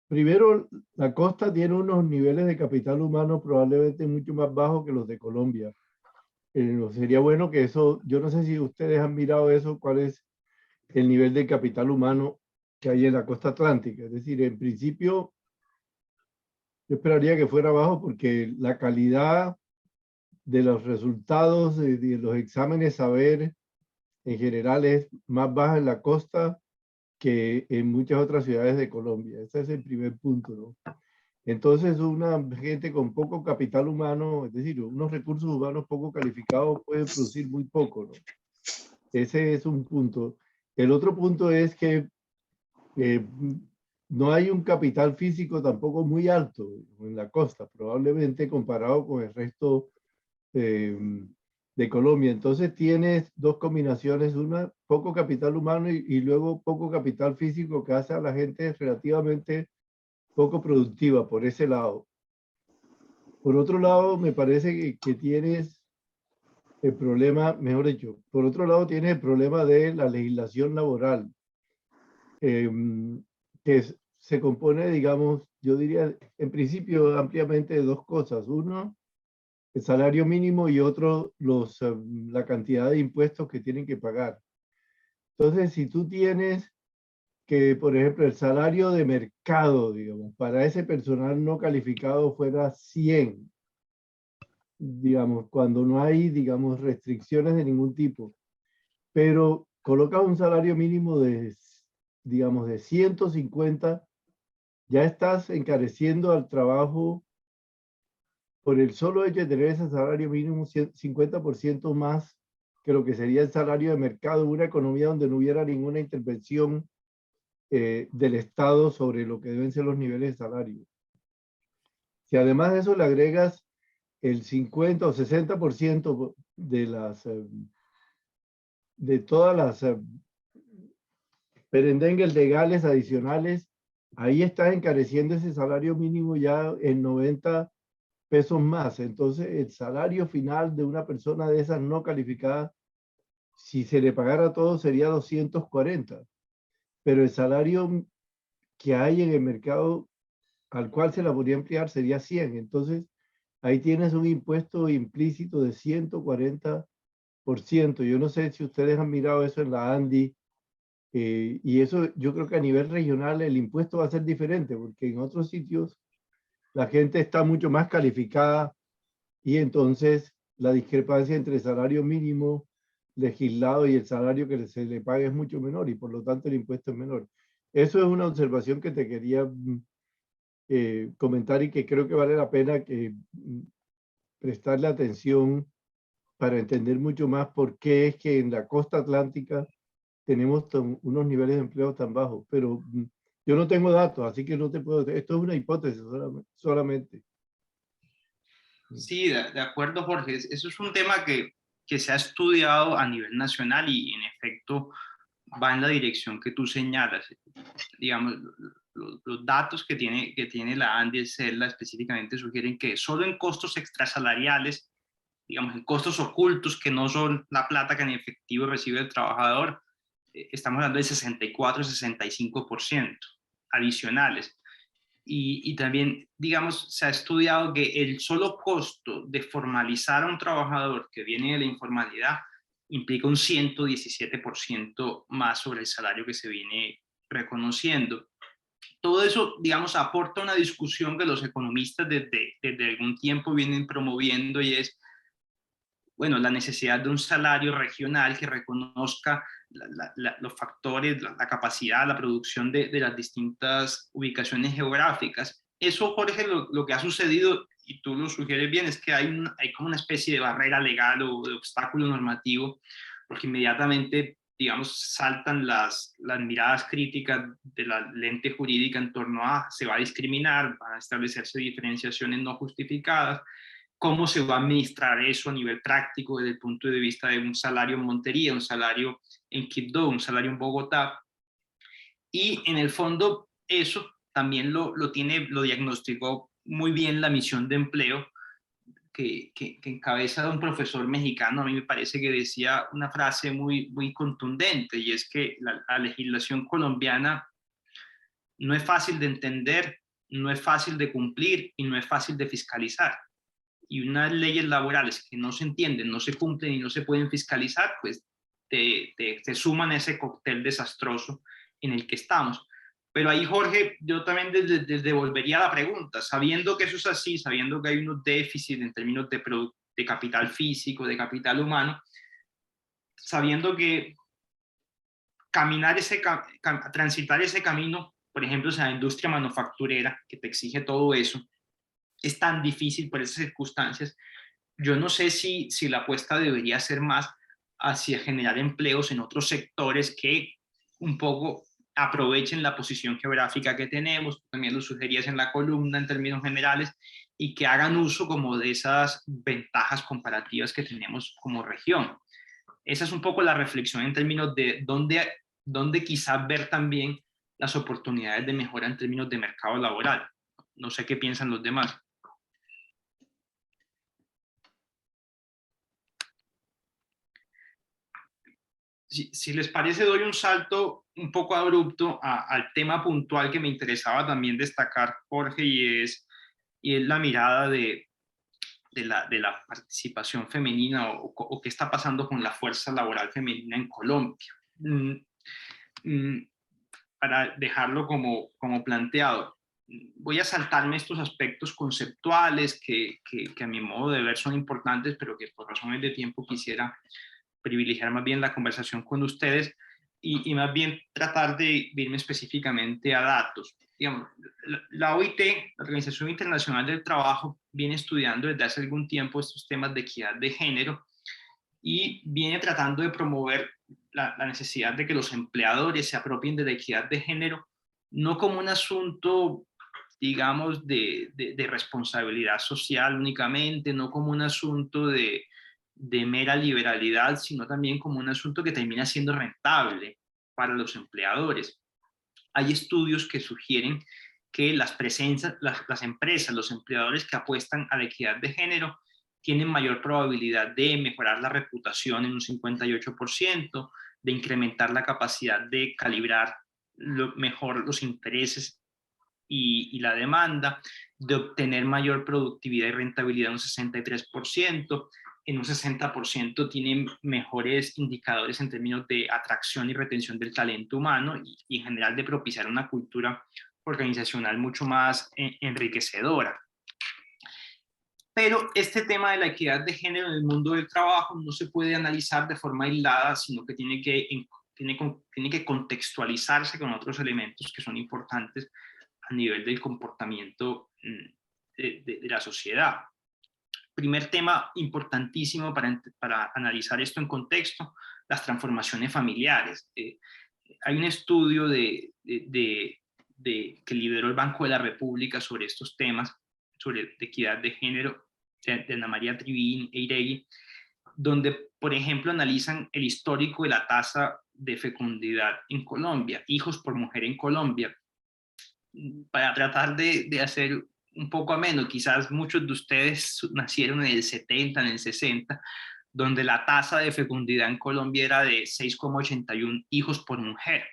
primero, la costa tiene unos niveles de capital humano probablemente mucho más bajos que los de Colombia. Sería bueno que eso, yo no sé si ustedes han mirado eso, cuál es el nivel de capital humano que hay en la costa atlántica. Es decir, en principio, yo esperaría que fuera bajo porque la calidad de los resultados de los exámenes saber en general es más baja en la costa que en muchas otras ciudades de Colombia. Ese es el primer punto, ¿no? Entonces, una gente con poco capital humano, es decir, unos recursos humanos poco calificados pueden producir muy poco, ¿no? Ese es un punto. El otro punto es que no hay un capital físico tampoco muy alto en la costa, probablemente comparado con el resto de Colombia. Entonces tienes dos combinaciones, una, poco capital humano y luego poco capital físico que hace a la gente relativamente poco productiva por ese lado. Por otro lado, me parece que tienes el problema, mejor dicho, por otro lado tienes el problema de la legislación laboral, que se compone, digamos, yo diría en principio ampliamente de dos cosas. Uno, el salario mínimo y otro, la cantidad de impuestos que tienen que pagar. Entonces, si tú tienes que, por ejemplo, el salario de mercado, digamos, para ese personal no calificado fuera 100, digamos, cuando no hay, digamos, restricciones de ningún tipo, pero colocas un salario mínimo de, digamos, de 150, ya estás encareciendo al trabajo por el solo hecho de tener ese salario mínimo 50% más que lo que sería el salario de mercado en una economía donde no hubiera ninguna intervención del Estado sobre lo que deben ser los niveles de salario. Si además de eso le agregas el 50 o 60% de todas las perendengues legales adicionales, ahí estás encareciendo ese salario mínimo ya en 90 pesos más. Entonces, el salario final de una persona de esas no calificadas, si se le pagara todo, sería 240. Pero el salario que hay en el mercado al cual se la podría emplear sería 100. Entonces, ahí tienes un impuesto implícito de 140%. Yo no sé si ustedes han mirado eso en la ANDI, y eso yo creo que a nivel regional el impuesto va a ser diferente, porque en otros sitios la gente está mucho más calificada y entonces la discrepancia entre el salario mínimo legislado y el salario que se le paga es mucho menor y por lo tanto el impuesto es menor. Eso es una observación que te quería comentar y que creo que vale la pena que prestarle atención para entender mucho más por qué es que en la costa atlántica tenemos unos niveles de empleo tan bajos. Pero yo no tengo datos, así que no te puedo... Esto es una hipótesis solamente. Sí, de acuerdo, Jorge. Eso es un tema que se ha estudiado a nivel nacional y en efecto va en la dirección que tú señalas. Digamos, los datos que tiene la ANDI y CELA específicamente sugieren que solo en costos extrasalariales, digamos, en costos ocultos que no son la plata que en efectivo recibe el trabajador, estamos hablando de 64-65% adicionales. Y también, digamos, se ha estudiado que el solo costo de formalizar a un trabajador que viene de la informalidad implica un 117% más sobre el salario que se viene reconociendo. Todo eso, digamos, aporta una discusión que los economistas desde algún tiempo vienen promoviendo y es, bueno, la necesidad de un salario regional que reconozca los factores, la capacidad, la producción de las distintas ubicaciones geográficas. Eso, Jorge, lo que ha sucedido, y tú lo sugieres bien, es que hay como una especie de barrera legal o de obstáculo normativo, porque inmediatamente, digamos, saltan las miradas críticas de la lente jurídica en torno a se va a discriminar, van a establecerse diferenciaciones no justificadas. ¿Cómo se va a administrar eso a nivel práctico desde el punto de vista de un salario en Montería, un salario en Quibdó, un salario en Bogotá? Y en el fondo eso también lo diagnosticó muy bien la misión de empleo que encabeza un profesor mexicano. A mí me parece que decía una frase muy contundente, y es que la legislación colombiana no es fácil de entender, no es fácil de cumplir y no es fácil de fiscalizar. Y unas leyes laborales que no se entienden, no se cumplen y no se pueden fiscalizar, pues te suman ese cóctel desastroso en el que estamos. Pero ahí, Jorge, yo también devolvería la pregunta, sabiendo que eso es así, sabiendo que hay unos déficits en términos de capital físico, de capital humano, sabiendo que transitar ese camino, por ejemplo, en la industria manufacturera, que te exige todo eso, es tan difícil por esas circunstancias. Yo no sé si la apuesta debería ser más hacia generar empleos en otros sectores que un poco aprovechen la posición geográfica que tenemos, también lo sugerías en la columna en términos generales, y que hagan uso como de esas ventajas comparativas que tenemos como región. Esa es un poco la reflexión en términos de dónde quizás ver también las oportunidades de mejora en términos de mercado laboral. No sé qué piensan los demás. Si les parece, doy un salto un poco abrupto al tema puntual que me interesaba también destacar, Jorge, y es la mirada de la participación femenina o qué está pasando con la fuerza laboral femenina en Colombia. Para dejarlo como planteado, voy a saltarme estos aspectos conceptuales que a mi modo de ver son importantes, pero que por razones de tiempo quisiera privilegiar más bien la conversación con ustedes y más bien tratar de irme específicamente a datos. Digamos, la OIT, la Organización Internacional del Trabajo, viene estudiando desde hace algún tiempo estos temas de equidad de género y viene tratando de promover la necesidad de que los empleadores se apropien de la equidad de género, no como un asunto, digamos, de responsabilidad social únicamente, no como un asunto de mera liberalidad, sino también como un asunto que termina siendo rentable para los empleadores. Hay estudios que sugieren que las empresas, los empleadores que apuestan a la equidad de género tienen mayor probabilidad de mejorar la reputación en un 58%, de incrementar la capacidad de calibrar mejor los intereses y la demanda, de obtener mayor productividad y rentabilidad en un 63%, en un 60% tienen mejores indicadores en términos de atracción y retención del talento humano y en general de propiciar una cultura organizacional mucho más enriquecedora. Pero este tema de la equidad de género en el mundo del trabajo no se puede analizar de forma aislada, sino que tiene que contextualizarse con otros elementos que son importantes a nivel del comportamiento de la sociedad. Primer tema importantísimo para analizar esto en contexto, las transformaciones familiares. Hay un estudio que lideró el Banco de la República sobre estos temas, sobre equidad de género, de Ana María Trivín e Iregui, donde, por ejemplo, analizan el histórico de la tasa de fecundidad en Colombia, hijos por mujer en Colombia, para tratar de hacer un poco ameno. Quizás muchos de ustedes nacieron en el 70, en el 60, donde la tasa de fecundidad en Colombia era de 6,81 hijos por mujer.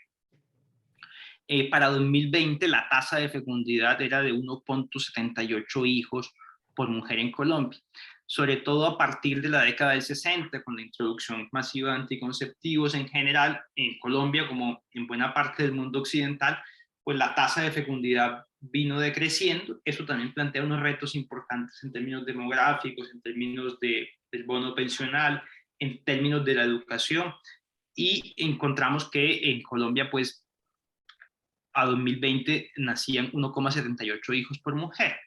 Para 2020 la tasa de fecundidad era de 1,78 hijos por mujer en Colombia, sobre todo a partir de la década del 60, con la introducción masiva de anticonceptivos en general, en Colombia como en buena parte del mundo occidental, pues la tasa de fecundidad vino decreciendo. Eso también plantea unos retos importantes en términos demográficos, en términos del bono pensional, en términos de la educación, y encontramos que en Colombia, pues, a 2020 nacían 1,78 hijos por mujer.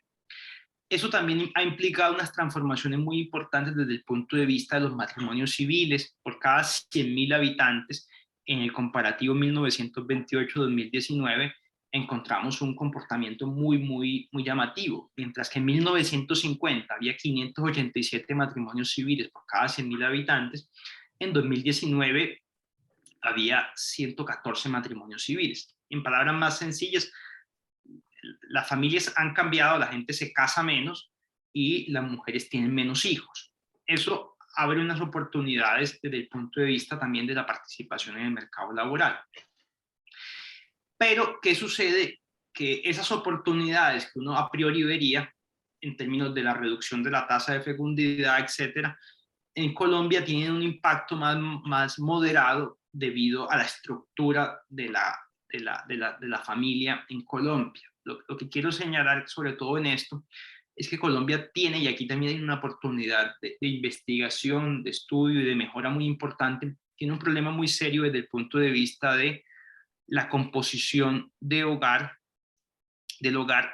Eso también ha implicado unas transformaciones muy importantes desde el punto de vista de los matrimonios civiles. Por cada 100.000 habitantes, en el comparativo 1928-2019, encontramos un comportamiento muy llamativo. Mientras que en 1950 había 587 matrimonios civiles por cada 100.000 habitantes, en 2019 había 114 matrimonios civiles. En palabras más sencillas, las familias han cambiado, la gente se casa menos y las mujeres tienen menos hijos. Eso abre unas oportunidades desde el punto de vista también de la participación en el mercado laboral. Pero, ¿qué sucede que esas oportunidades que uno a priori vería en términos de la reducción de la tasa de fecundidad, etcétera, en Colombia tienen un impacto más moderado debido a la estructura de la familia en Colombia. Lo que quiero señalar sobre todo en esto es que Colombia tiene, y aquí también hay una oportunidad de investigación, de estudio y de mejora muy importante, tiene un problema muy serio desde el punto de vista de la composición del hogar,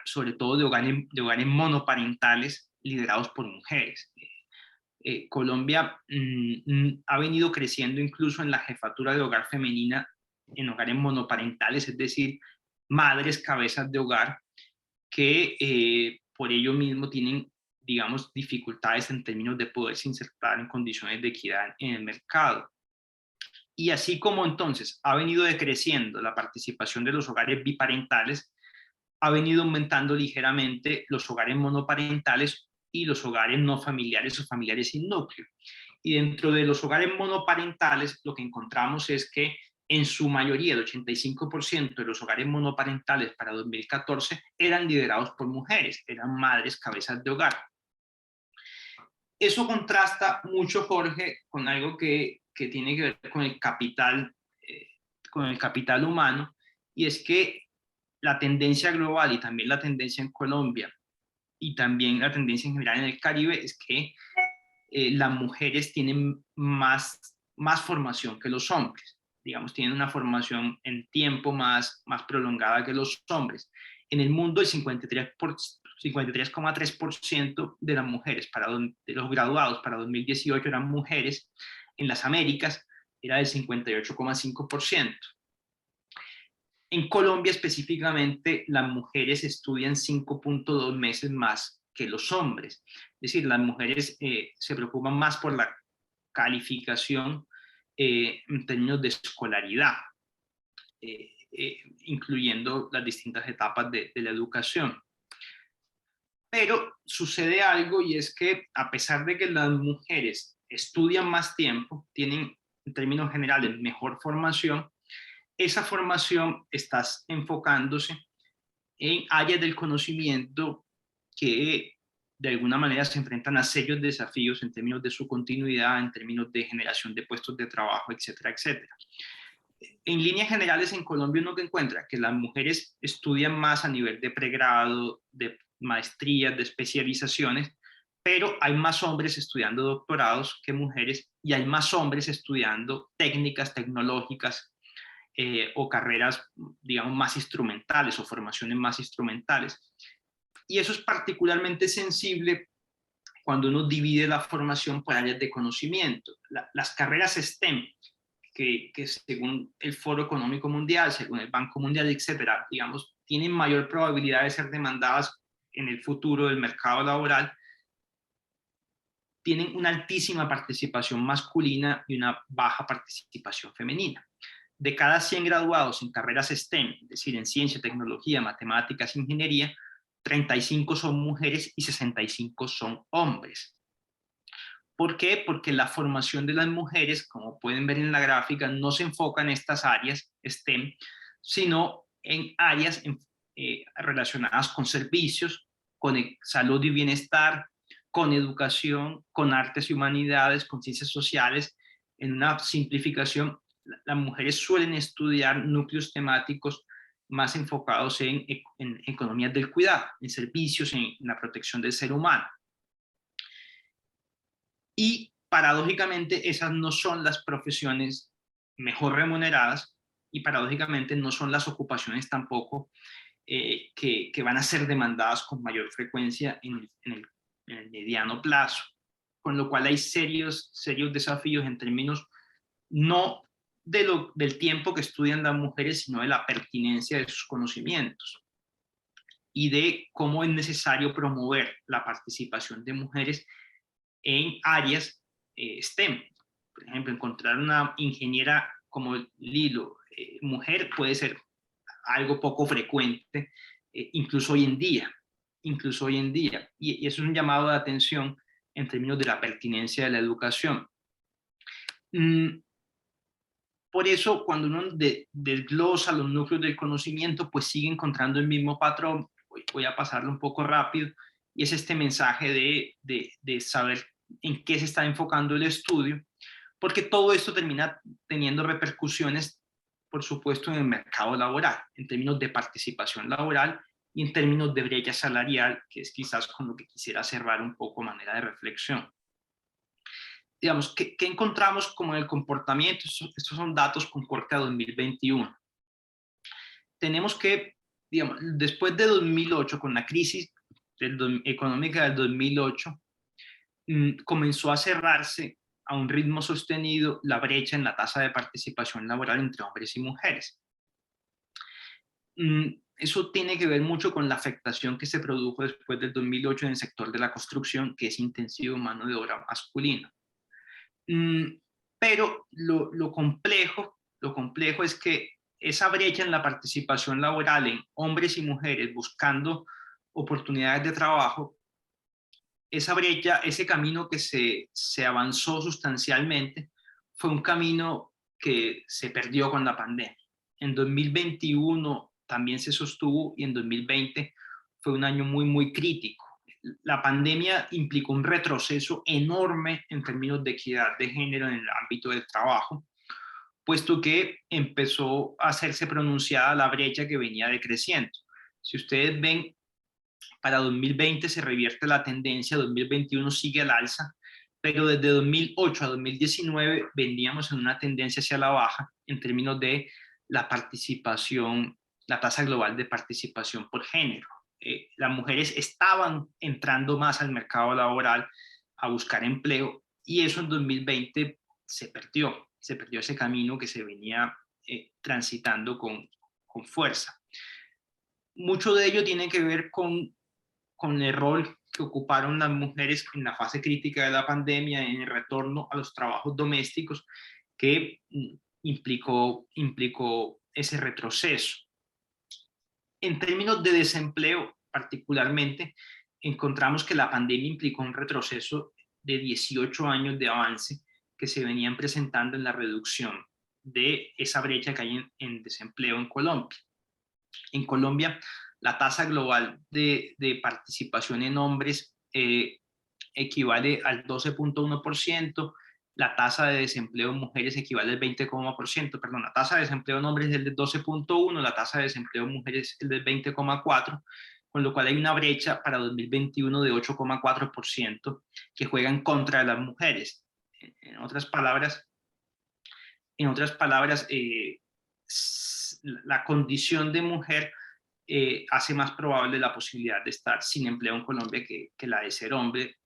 sobre todo de hogares monoparentales liderados por mujeres. Colombia ha venido creciendo incluso en la jefatura de hogar femenina en hogares monoparentales, es decir, madres cabezas de hogar que por ello mismo tienen, digamos, dificultades en términos de poderse insertar en condiciones de equidad en el mercado. Y así como entonces ha venido decreciendo la participación de los hogares biparentales, ha venido aumentando ligeramente los hogares monoparentales y los hogares no familiares o familiares sin núcleo. Y dentro de los hogares monoparentales lo que encontramos es que en su mayoría, el 85% de los hogares monoparentales para 2014 eran liderados por mujeres, eran madres cabezas de hogar. Eso contrasta mucho, Jorge, con algo que tiene que ver con el capital humano, y es que la tendencia global y también la tendencia en Colombia y también la tendencia en general en el Caribe es que las mujeres tienen más formación que los hombres. Digamos, tienen una formación en tiempo más prolongada que los hombres. En el mundo, el 53,3% de las mujeres, de los graduados para 2018 eran mujeres. En las Américas era del 58,5%. En Colombia específicamente, las mujeres estudian 5.2 meses más que los hombres. Es decir, las mujeres se preocupan más por la calificación en términos de escolaridad, incluyendo las distintas etapas de la educación. Pero sucede algo, y es que a pesar de que las mujeres estudian más tiempo, tienen en términos generales mejor formación, esa formación está enfocándose en áreas del conocimiento que de alguna manera se enfrentan a serios desafíos en términos de su continuidad, en términos de generación de puestos de trabajo, etcétera, etcétera. En líneas generales, en Colombia uno que encuentra que las mujeres estudian más a nivel de pregrado, de maestrías, de especializaciones, pero hay más hombres estudiando doctorados que mujeres, y hay más hombres estudiando técnicas tecnológicas o carreras, digamos, más instrumentales o formaciones más instrumentales. Y eso es particularmente sensible cuando uno divide la formación por áreas de conocimiento. Las carreras STEM, que según el Foro Económico Mundial, según el Banco Mundial, etcétera, digamos, tienen mayor probabilidad de ser demandadas en el futuro del mercado laboral, tienen una altísima participación masculina y una baja participación femenina. De cada 100 graduados en carreras STEM, es decir, en ciencia, tecnología, matemáticas, ingeniería, 35 son mujeres y 65 son hombres. ¿Por qué? Porque la formación de las mujeres, como pueden ver en la gráfica, no se enfoca en estas áreas STEM, sino en áreas relacionadas con servicios, con salud y bienestar, con educación, con artes y humanidades, con ciencias sociales. En una simplificación, las mujeres suelen estudiar núcleos temáticos más enfocados en economías del cuidado, en servicios, en la protección del ser humano. Y paradójicamente esas no son las profesiones mejor remuneradas, y paradójicamente no son las ocupaciones tampoco que van a ser demandadas con mayor frecuencia en el mediano plazo. Con lo cual hay serios desafíos en términos no del tiempo que estudian las mujeres, sino de la pertinencia de sus conocimientos y de cómo es necesario promover la participación de mujeres en áreas STEM. Por ejemplo, encontrar una ingeniera como Lilo, mujer, puede ser algo poco frecuente, incluso hoy en día. Y eso es un llamado de atención en términos de la pertinencia de la educación. por eso, cuando uno desglosa los núcleos del conocimiento, pues sigue encontrando el mismo patrón. Voy a pasarlo un poco rápido, y es este mensaje de saber en qué se está enfocando el estudio, porque todo esto termina teniendo repercusiones, por supuesto, en el mercado laboral, en términos de participación laboral y en términos de brecha salarial, que es quizás con lo que quisiera cerrar un poco manera de reflexión. Digamos, ¿qué encontramos como en el comportamiento? Estos son datos con corte a 2021. Tenemos que, digamos, después de 2008, con la crisis económica del 2008, comenzó a cerrarse a un ritmo sostenido la brecha en la tasa de participación laboral entre hombres y mujeres. Eso tiene que ver mucho con la afectación que se produjo después del 2008 en el sector de la construcción, que es intensivo en mano de obra masculina. Pero lo complejo es que esa brecha en la participación laboral en hombres y mujeres buscando oportunidades de trabajo, esa brecha, ese camino que se avanzó sustancialmente, fue un camino que se perdió con la pandemia. En 2021 también se sostuvo, y en 2020 fue un año muy, muy crítico. La pandemia implicó un retroceso enorme en términos de equidad de género en el ámbito del trabajo, puesto que empezó a hacerse pronunciada la brecha que venía decreciendo. Si ustedes ven, para 2020 se revierte la tendencia, 2021 sigue al alza, pero desde 2008 a 2019 veníamos en una tendencia hacia la baja en términos de la participación, la tasa global de participación por género. Las mujeres estaban entrando más al mercado laboral a buscar empleo, y eso en 2020 se perdió ese camino que se venía transitando con fuerza. Mucho de ello tiene que ver con el rol que ocuparon las mujeres en la fase crítica de la pandemia, en el retorno a los trabajos domésticos, que implicó ese retroceso. En términos de desempleo, particularmente, encontramos que la pandemia implicó un retroceso de 18 años de avance que se venían presentando en la reducción de esa brecha que hay en desempleo en Colombia. En Colombia, la tasa global de participación en hombres equivale al 12.1%, la tasa de desempleo en mujeres equivale al 20%, perdón, la tasa de desempleo en hombres es del 12.1%, la tasa de desempleo en mujeres es del 20.4%, con lo cual hay una brecha para 2021 de 8.4% que juega en contra de las mujeres. En otras palabras, la condición de mujer hace más probable la posibilidad de estar sin empleo en Colombia que la de ser hombre,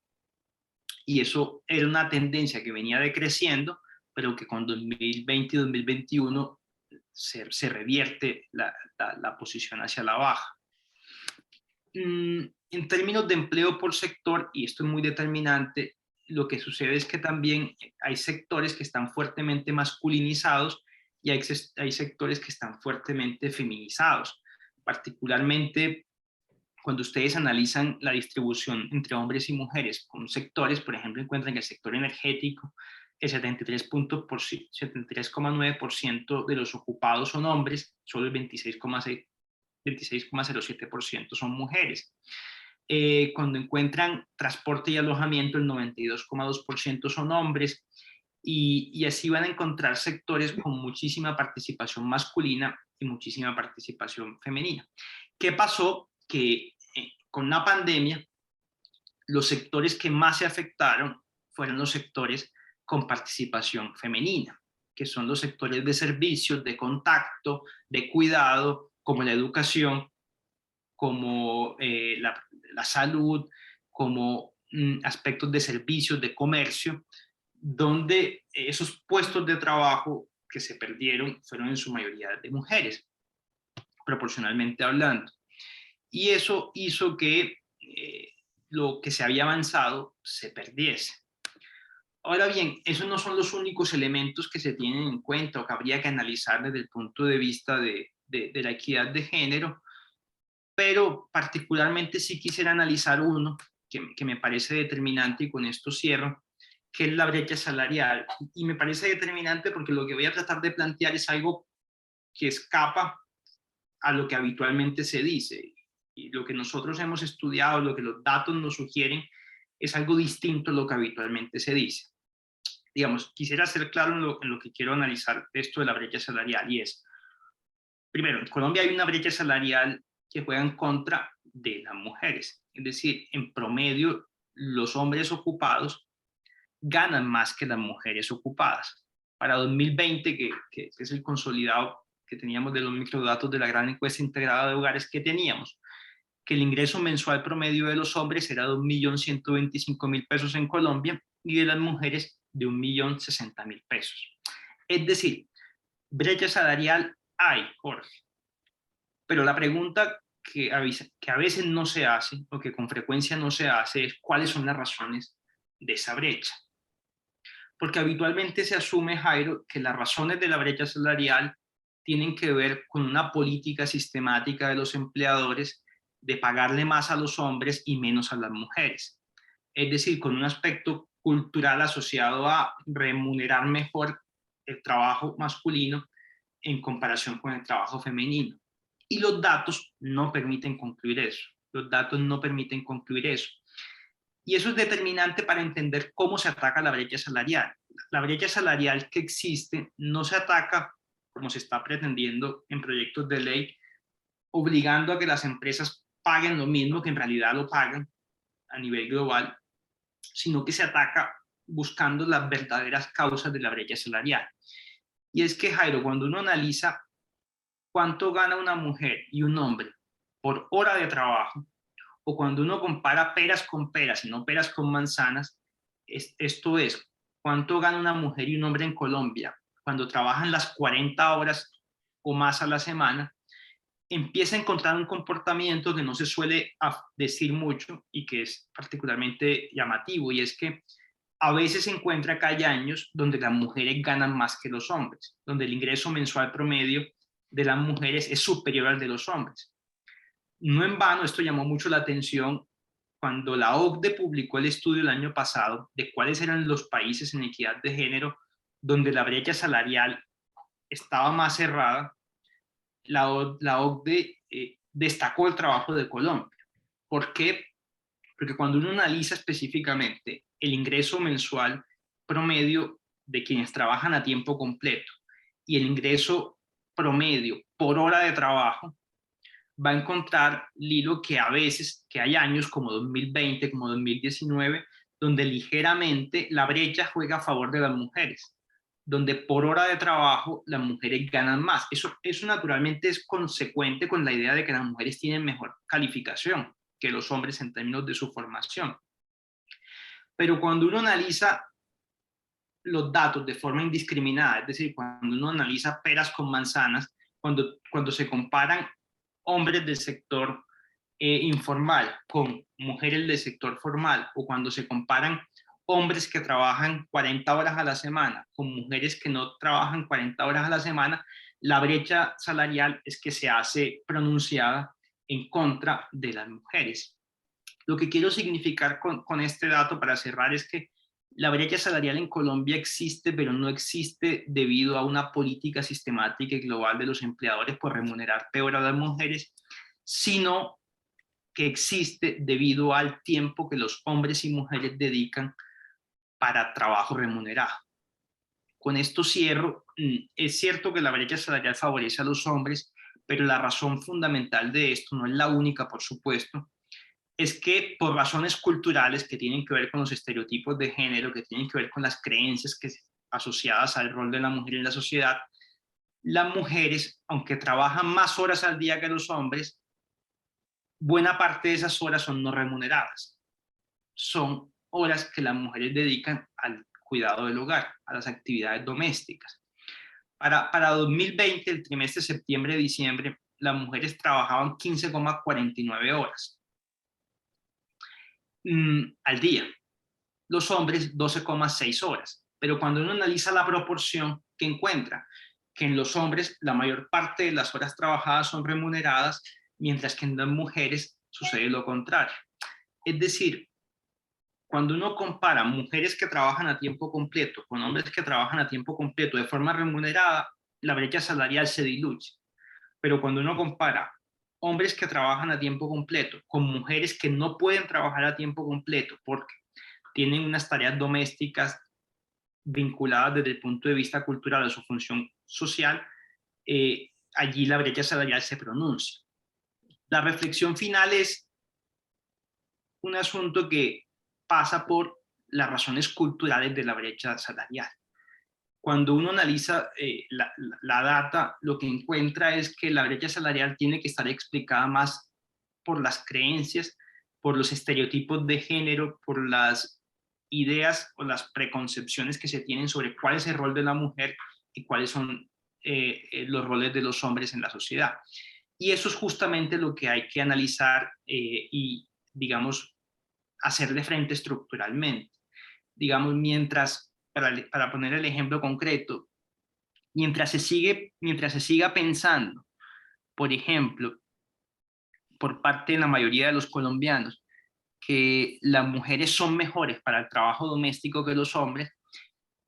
y eso era una tendencia que venía decreciendo, pero que con 2020 y 2021 se revierte la posición hacia la baja. En términos de empleo por sector, y esto es muy determinante, lo que sucede es que también hay sectores que están fuertemente masculinizados y hay sectores que están fuertemente feminizados. Particularmente cuando ustedes analizan la distribución entre hombres y mujeres con sectores, por ejemplo, encuentran que el sector energético, el 73,9% de los ocupados son hombres, solo el 26,07% son mujeres. Cuando encuentran transporte y alojamiento, el 92,2% son hombres, y así van a encontrar sectores con muchísima participación masculina y muchísima participación femenina. ¿Qué pasó? Que con la pandemia, los sectores que más se afectaron fueron los sectores con participación femenina, que son los sectores de servicios, de contacto, de cuidado, como la educación, como la salud, como aspectos de servicios, de comercio, donde esos puestos de trabajo que se perdieron fueron en su mayoría de mujeres, proporcionalmente hablando. Y eso hizo que lo que se había avanzado se perdiese. Ahora bien, esos no son los únicos elementos que se tienen en cuenta o que habría que analizar desde el punto de vista de la equidad de género, pero particularmente sí quisiera analizar uno que me parece determinante, y con esto cierro, qué es la brecha salarial. Y me parece determinante porque lo que voy a tratar de plantear es algo que escapa a lo que habitualmente se dice. Y lo que nosotros hemos estudiado, lo que los datos nos sugieren, es algo distinto a lo que habitualmente se dice. Digamos, quisiera ser claro en lo que quiero analizar esto de la brecha salarial, y es, primero, en Colombia hay una brecha salarial que juega en contra de las mujeres. Es decir, en promedio, los hombres ocupados ganan más que las mujeres ocupadas. Para 2020, que es el consolidado que teníamos de los microdatos de la gran encuesta integrada de hogares que teníamos, que el ingreso mensual promedio de los hombres era de 1.125.000 pesos en Colombia y de las mujeres de 1.060.000 pesos. Es decir, brecha salarial hay, Jorge. Pero la pregunta que a veces no se hace, o que con frecuencia no se hace, es cuáles son las razones de esa brecha. Porque habitualmente se asume, Jairo, que las razones de la brecha salarial tienen que ver con una política sistemática de los empleadores de pagarle más a los hombres y menos a las mujeres. Es decir, con un aspecto cultural asociado a remunerar mejor el trabajo masculino en comparación con el trabajo femenino. Y los datos no permiten concluir eso. Los datos no permiten concluir eso. Y eso es determinante para entender cómo se ataca la brecha salarial. La brecha salarial que existe no se ataca, como se está pretendiendo en proyectos de ley, obligando a que las empresas paguen lo mismo que en realidad lo pagan a nivel global, sino que se ataca buscando las verdaderas causas de la brecha salarial. Y es que, Jairo, cuando uno analiza cuánto gana una mujer y un hombre por hora de trabajo, o cuando uno compara peras con peras y no peras con manzanas, esto es, cuánto gana una mujer y un hombre en Colombia cuando trabajan las 40 horas o más a la semana, empieza a encontrar un comportamiento que no se suele decir mucho y que es particularmente llamativo, y es que a veces se encuentra que hay años donde las mujeres ganan más que los hombres, donde el ingreso mensual promedio de las mujeres es superior al de los hombres. No en vano, esto llamó mucho la atención cuando la OCDE publicó el estudio el año pasado de cuáles eran los países en equidad de género donde la brecha salarial estaba más cerrada. La OCDE destacó el trabajo de Colombia. ¿Por qué? Porque cuando uno analiza específicamente el ingreso mensual promedio de quienes trabajan a tiempo completo y el ingreso promedio por hora de trabajo, va a encontrar, Lilo, que a veces, que hay años como 2020, como 2019, donde ligeramente la brecha juega a favor de las mujeres, donde por hora de trabajo las mujeres ganan más. Eso naturalmente es consecuente con la idea de que las mujeres tienen mejor calificación que los hombres en términos de su formación. Pero cuando uno analiza los datos de forma indiscriminada, es decir, cuando uno analiza peras con manzanas, cuando se comparan hombres del sector informal con mujeres del sector formal, o cuando se comparan hombres que trabajan 40 horas a la semana con mujeres que no trabajan 40 horas a la semana, la brecha salarial es que se hace pronunciada en contra de las mujeres. Lo que quiero significar con este dato para cerrar es que la brecha salarial en Colombia existe, pero no existe debido a una política sistemática y global de los empleadores por remunerar peor a las mujeres, sino que existe debido al tiempo que los hombres y mujeres dedican para trabajo remunerado. Con esto cierro. Es cierto que la brecha salarial favorece a los hombres, pero la razón fundamental de esto, no es la única, por supuesto, es que por razones culturales que tienen que ver con los estereotipos de género, que tienen que ver con las creencias asociadas al rol de la mujer en la sociedad, las mujeres, aunque trabajan más horas al día que los hombres, buena parte de esas horas son no remuneradas. Son horas que las mujeres dedican al cuidado del hogar, a las actividades domésticas. Para 2020, el trimestre septiembre-diciembre, las mujeres trabajaban 15,49 horas al día, los hombres 12,6 horas. Pero cuando uno analiza la proporción que encuentra, que en los hombres la mayor parte de las horas trabajadas son remuneradas, mientras que en las mujeres sucede lo contrario. Es decir, cuando uno compara mujeres que trabajan a tiempo completo con hombres que trabajan a tiempo completo de forma remunerada, la brecha salarial se diluye. Pero cuando uno compara hombres que trabajan a tiempo completo con mujeres que no pueden trabajar a tiempo completo porque tienen unas tareas domésticas vinculadas desde el punto de vista cultural a su función social, allí la brecha salarial se pronuncia. La reflexión final es un asunto que pasa por las razones culturales de la brecha salarial. Cuando uno analiza la data, lo que encuentra es que la brecha salarial tiene que estar explicada más por las creencias, por los estereotipos de género, por las ideas o las preconcepciones que se tienen sobre cuál es el rol de la mujer y cuáles son los roles de los hombres en la sociedad. Y eso es justamente lo que hay que analizar y, digamos, hacer de frente estructuralmente. Digamos, mientras, para poner el ejemplo concreto, mientras se siga pensando, por ejemplo, por parte de la mayoría de los colombianos, que las mujeres son mejores para el trabajo doméstico que los hombres,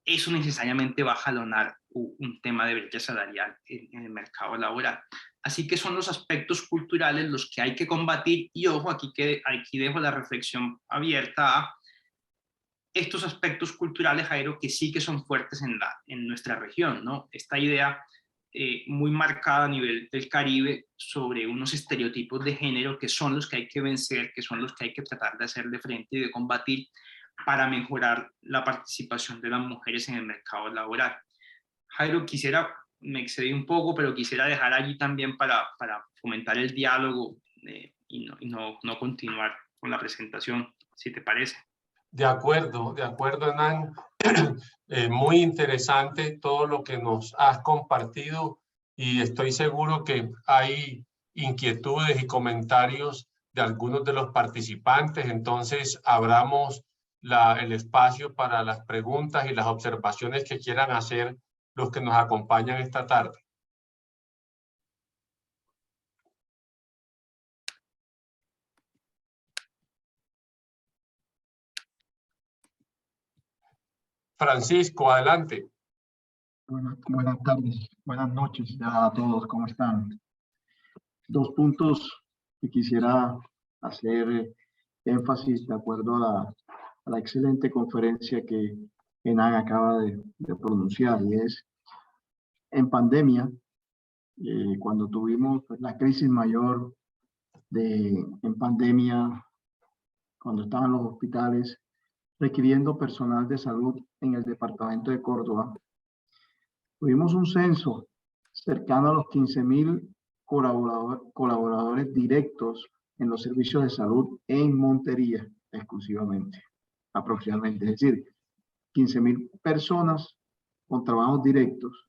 eso necesariamente va a jalonar un tema de brecha salarial en el mercado laboral. Así que son los aspectos culturales los que hay que combatir y ojo, aquí dejo la reflexión abierta a estos aspectos culturales, Jairo, que sí que son fuertes en nuestra región, ¿no? Esta idea muy marcada a nivel del Caribe sobre unos estereotipos de género que son los que hay que vencer, que son los que hay que tratar de hacer de frente y de combatir para mejorar la participación de las mujeres en el mercado laboral. Jairo, me excedí un poco, pero quisiera dejar allí también para fomentar el diálogo y no continuar con la presentación, si te parece. De acuerdo, Hernán. Muy interesante todo lo que nos has compartido y estoy seguro que hay inquietudes y comentarios de algunos de los participantes, entonces abramos el espacio para las preguntas y las observaciones que quieran hacer los que nos acompañan esta tarde. Francisco, adelante. Buenas tardes, buenas noches a todos, ¿cómo están? Dos puntos que quisiera hacer énfasis de acuerdo a la excelente conferencia que Enan acaba de pronunciar, y es en pandemia, cuando tuvimos la crisis mayor en pandemia, cuando estaban los hospitales requiriendo personal de salud en el departamento de Córdoba, tuvimos un censo cercano a los 15.000 colaboradores directos en los servicios de salud en Montería exclusivamente, aproximadamente. Es decir, 15.000 personas con trabajos directos,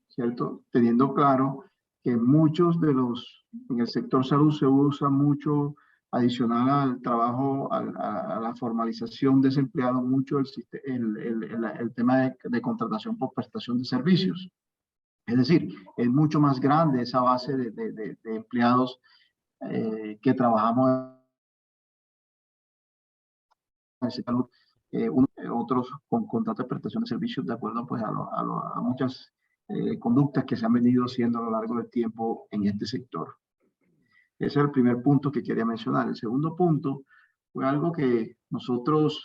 ¿cierto? Teniendo claro que muchos en el sector salud se usa mucho, adicional al trabajo, a la formalización desempleado, mucho el tema de contratación por prestación de servicios. Es decir, es mucho más grande esa base de empleados que trabajamos en el sector, otros con contrato de prestación de servicios de acuerdo pues, a muchas conductas que se han venido haciendo a lo largo del tiempo en este sector. Ese es el primer punto que quería mencionar. El segundo punto fue algo que nosotros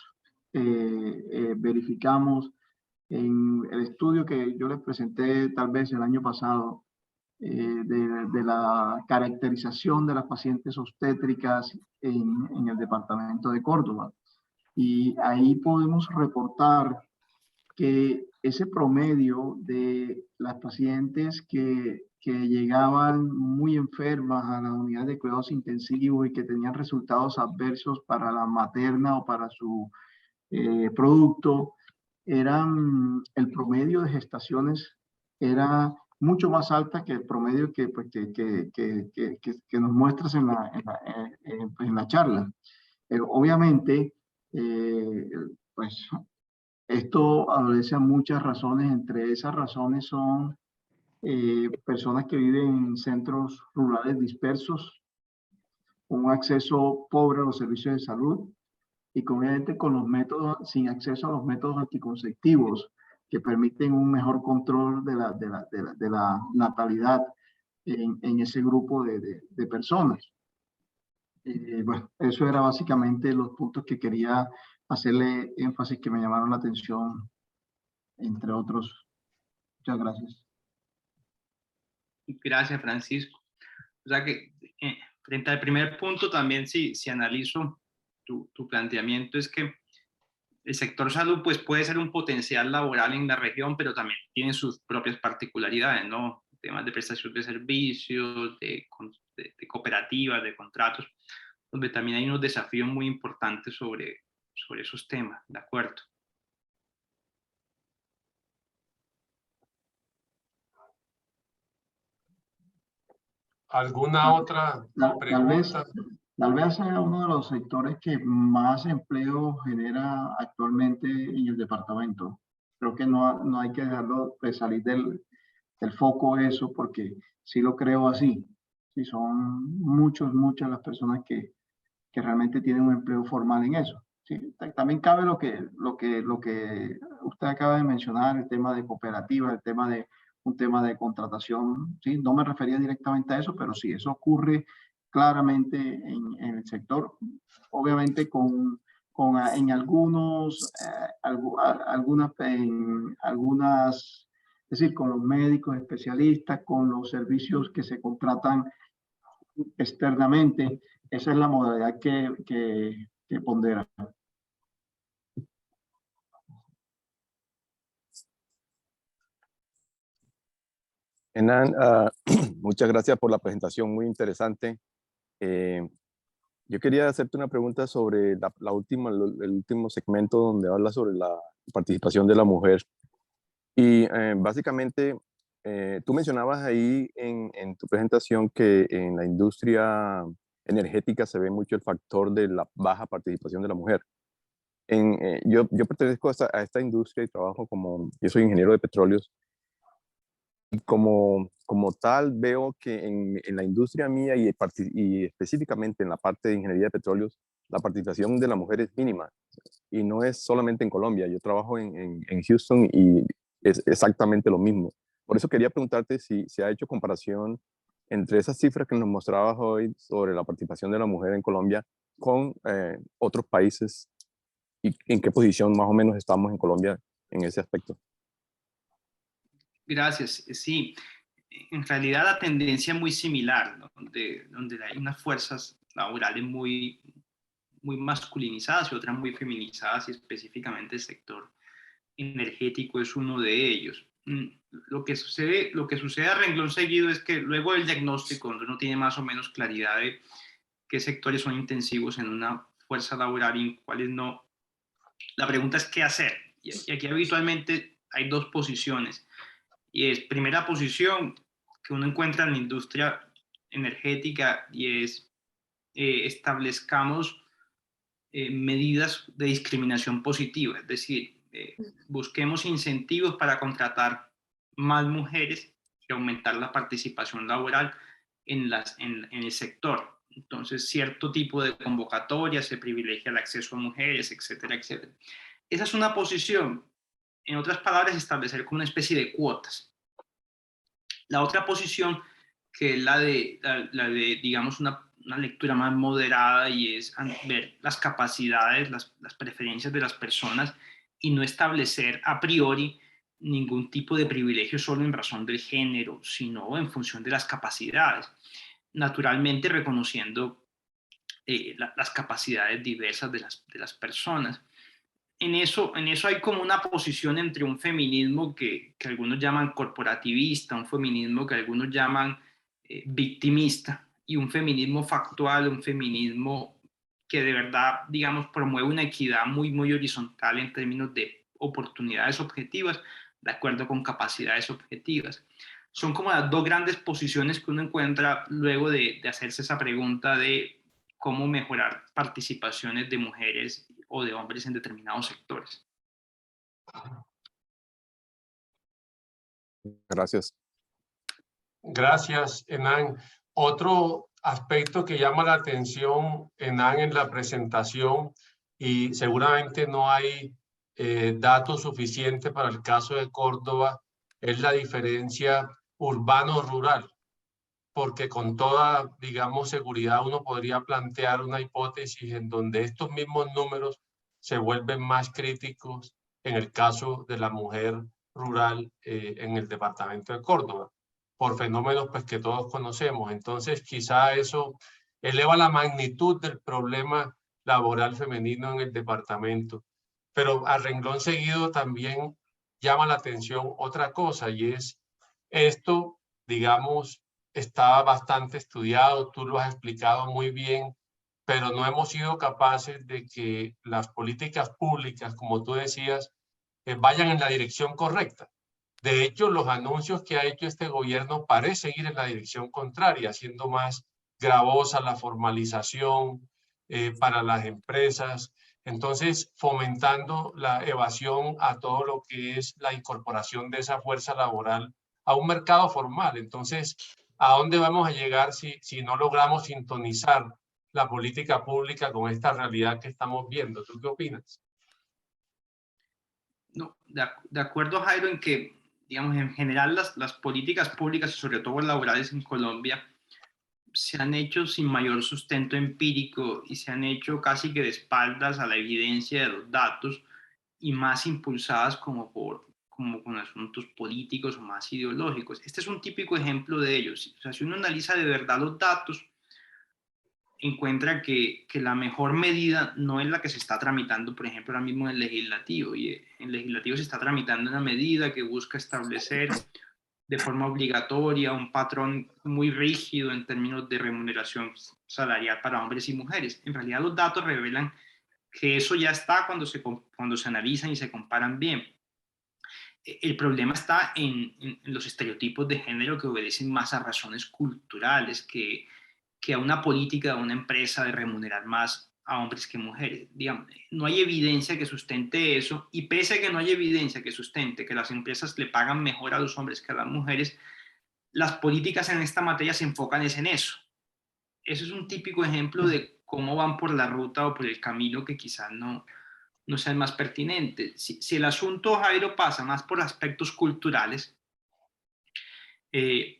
verificamos en el estudio que yo les presenté tal vez el año pasado de la caracterización de las pacientes obstétricas en el departamento de Córdoba. Y ahí podemos reportar que ese promedio de las pacientes que llegaban muy enfermas a la unidad de cuidados intensivos y que tenían resultados adversos para la materna o para su producto, el promedio de gestaciones era mucho más alta que el promedio que nos muestras en la charla. Obviamente, pues esto obedece a muchas razones. Entre esas razones son personas que viven en centros rurales dispersos, con un acceso pobre a los servicios de salud, y obviamente con los métodos, sin acceso a los métodos anticonceptivos que permiten un mejor control de la natalidad en ese grupo de personas. Bueno, eso era básicamente los puntos que quería hacerle énfasis que me llamaron la atención, entre otros. Muchas gracias. Gracias, Francisco. O sea que frente al primer punto también, si analizo tu planteamiento, es que el sector salud pues, puede ser un potencial laboral en la región, pero también tiene sus propias particularidades, ¿no? Temas de prestación de servicios, de cooperativas, de contratos, donde también hay unos desafíos muy importantes sobre esos temas, ¿de acuerdo? ¿Alguna otra pregunta? Tal vez sea uno de los sectores que más empleo genera actualmente en el departamento. Creo que no hay que dejarlo de salir del foco eso, porque sí lo creo así. Sí, son muchas las personas que realmente tienen un empleo formal en eso. Sí, también cabe lo que usted acaba de mencionar, el tema de cooperativa, el tema de un tema de contratación. Sí, no me refería directamente a eso, pero sí, eso ocurre claramente en el sector, obviamente en algunas, es decir, con los médicos especialistas, con los servicios que se contratan externamente. Esa es la modalidad que pondera. Hernán, muchas gracias por la presentación, muy interesante. Yo quería hacerte una pregunta sobre el último segmento donde habla sobre la participación de la mujer. Y básicamente, tú mencionabas ahí en tu presentación que en la industria energética se ve mucho el factor de la baja participación de la mujer. Yo pertenezco a esta industria y trabajo yo soy ingeniero de petróleos. Y como tal veo que en la industria mía y específicamente en la parte de ingeniería de petróleos, la participación de la mujer es mínima. Y no es solamente en Colombia, yo trabajo en Houston y es exactamente lo mismo. Por eso quería preguntarte si se ha hecho comparación entre esas cifras que nos mostrabas hoy sobre la participación de la mujer en Colombia con otros países y en qué posición más o menos estamos en Colombia en ese aspecto. Gracias. Sí, en realidad la tendencia es muy similar, ¿no? donde hay unas fuerzas laborales muy masculinizadas y otras muy feminizadas, y específicamente el sector energético es uno de ellos. Lo que sucede a renglón seguido es que luego del diagnóstico, donde uno tiene más o menos claridad de qué sectores son intensivos en una fuerza laboral y en cuáles no, la pregunta es qué hacer. Y aquí habitualmente hay dos posiciones. Y es primera posición que uno encuentra en la industria energética y es establezcamos medidas de discriminación positiva, es decir, busquemos incentivos para contratar más mujeres y aumentar la participación laboral en el sector. Entonces, cierto tipo de convocatorias, se privilegia el acceso a mujeres, etcétera, etcétera. Esa es una posición. En otras palabras, establecer como una especie de cuotas. La otra posición, que es la de digamos, una lectura más moderada, y es ver las capacidades, las preferencias de las personas y no establecer a priori ningún tipo de privilegio solo en razón del género, sino en función de las capacidades. Naturalmente reconociendo las capacidades diversas de las personas. En eso hay como una posición entre un feminismo que algunos llaman corporativista, un feminismo que algunos llaman victimista, y un feminismo factual, un feminismo que de verdad, digamos, promueve una equidad muy horizontal en términos de oportunidades objetivas, de acuerdo con capacidades objetivas. Son como las dos grandes posiciones que uno encuentra luego de hacerse esa pregunta de cómo mejorar participaciones de mujeres o de hombres en determinados sectores. Gracias. Gracias, Hernán. Otro aspecto que llama la atención, Hernán, en la presentación y seguramente no hay datos suficientes para el caso de Córdoba, es la diferencia urbano-rural, porque con toda, digamos, seguridad uno podría plantear una hipótesis en donde estos mismos números se vuelven más críticos en el caso de la mujer rural en el departamento de Córdoba, por fenómenos pues, que todos conocemos. Entonces, quizá eso eleva la magnitud del problema laboral femenino en el departamento. Pero a renglón seguido también llama la atención otra cosa, y es esto, digamos, está bastante estudiado, tú lo has explicado muy bien, pero no hemos sido capaces de que las políticas públicas, como tú decías, vayan en la dirección correcta. De hecho, los anuncios que ha hecho este gobierno parecen ir en la dirección contraria, haciendo más gravosa la formalización para las empresas, entonces fomentando la evasión a todo lo que es la incorporación de esa fuerza laboral a un mercado formal. Entonces, ¿a dónde vamos a llegar si no logramos sintonizar la política pública con esta realidad que estamos viendo? ¿Tú qué opinas? No, de acuerdo, Jairo, en que, digamos, en general las políticas públicas, sobre todo laborales en Colombia, se han hecho sin mayor sustento empírico y se han hecho casi que de espaldas a la evidencia de los datos y más impulsadas como con asuntos políticos o más ideológicos. Este es un típico ejemplo de ellos. O sea, si uno analiza de verdad los datos, encuentra que la mejor medida no es la que se está tramitando, por ejemplo, ahora mismo en el legislativo. Y en el legislativo se está tramitando una medida que busca establecer de forma obligatoria un patrón muy rígido en términos de remuneración salarial para hombres y mujeres. En realidad los datos revelan que eso ya está cuando se analizan y se comparan bien. El problema está en los estereotipos de género que obedecen más a razones culturales que a una política de una empresa de remunerar más a hombres que mujeres. Digamos, no hay evidencia que sustente eso, y pese a que no hay evidencia que sustente que las empresas le pagan mejor a los hombres que a las mujeres, las políticas en esta materia se enfocan en eso. Eso es un típico ejemplo de cómo van por la ruta o por el camino que quizás no sea el más pertinente. Si el asunto, Jairo, pasa más por aspectos culturales,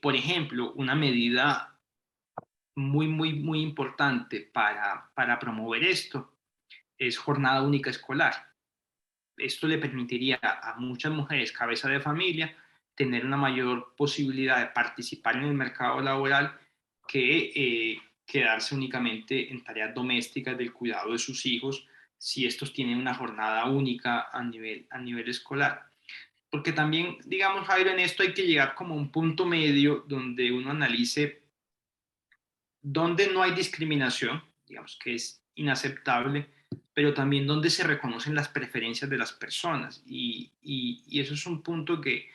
por ejemplo, una medida muy importante para promover esto es jornada única escolar. Esto le permitiría a muchas mujeres cabeza de familia tener una mayor posibilidad de participar en el mercado laboral que quedarse únicamente en tareas domésticas del cuidado de sus hijos si estos tienen una jornada única a nivel escolar. Porque también, digamos, Jairo, en esto hay que llegar como a un punto medio donde uno analice donde no hay discriminación, digamos que es inaceptable, pero también donde se reconocen las preferencias de las personas. Y eso es un punto que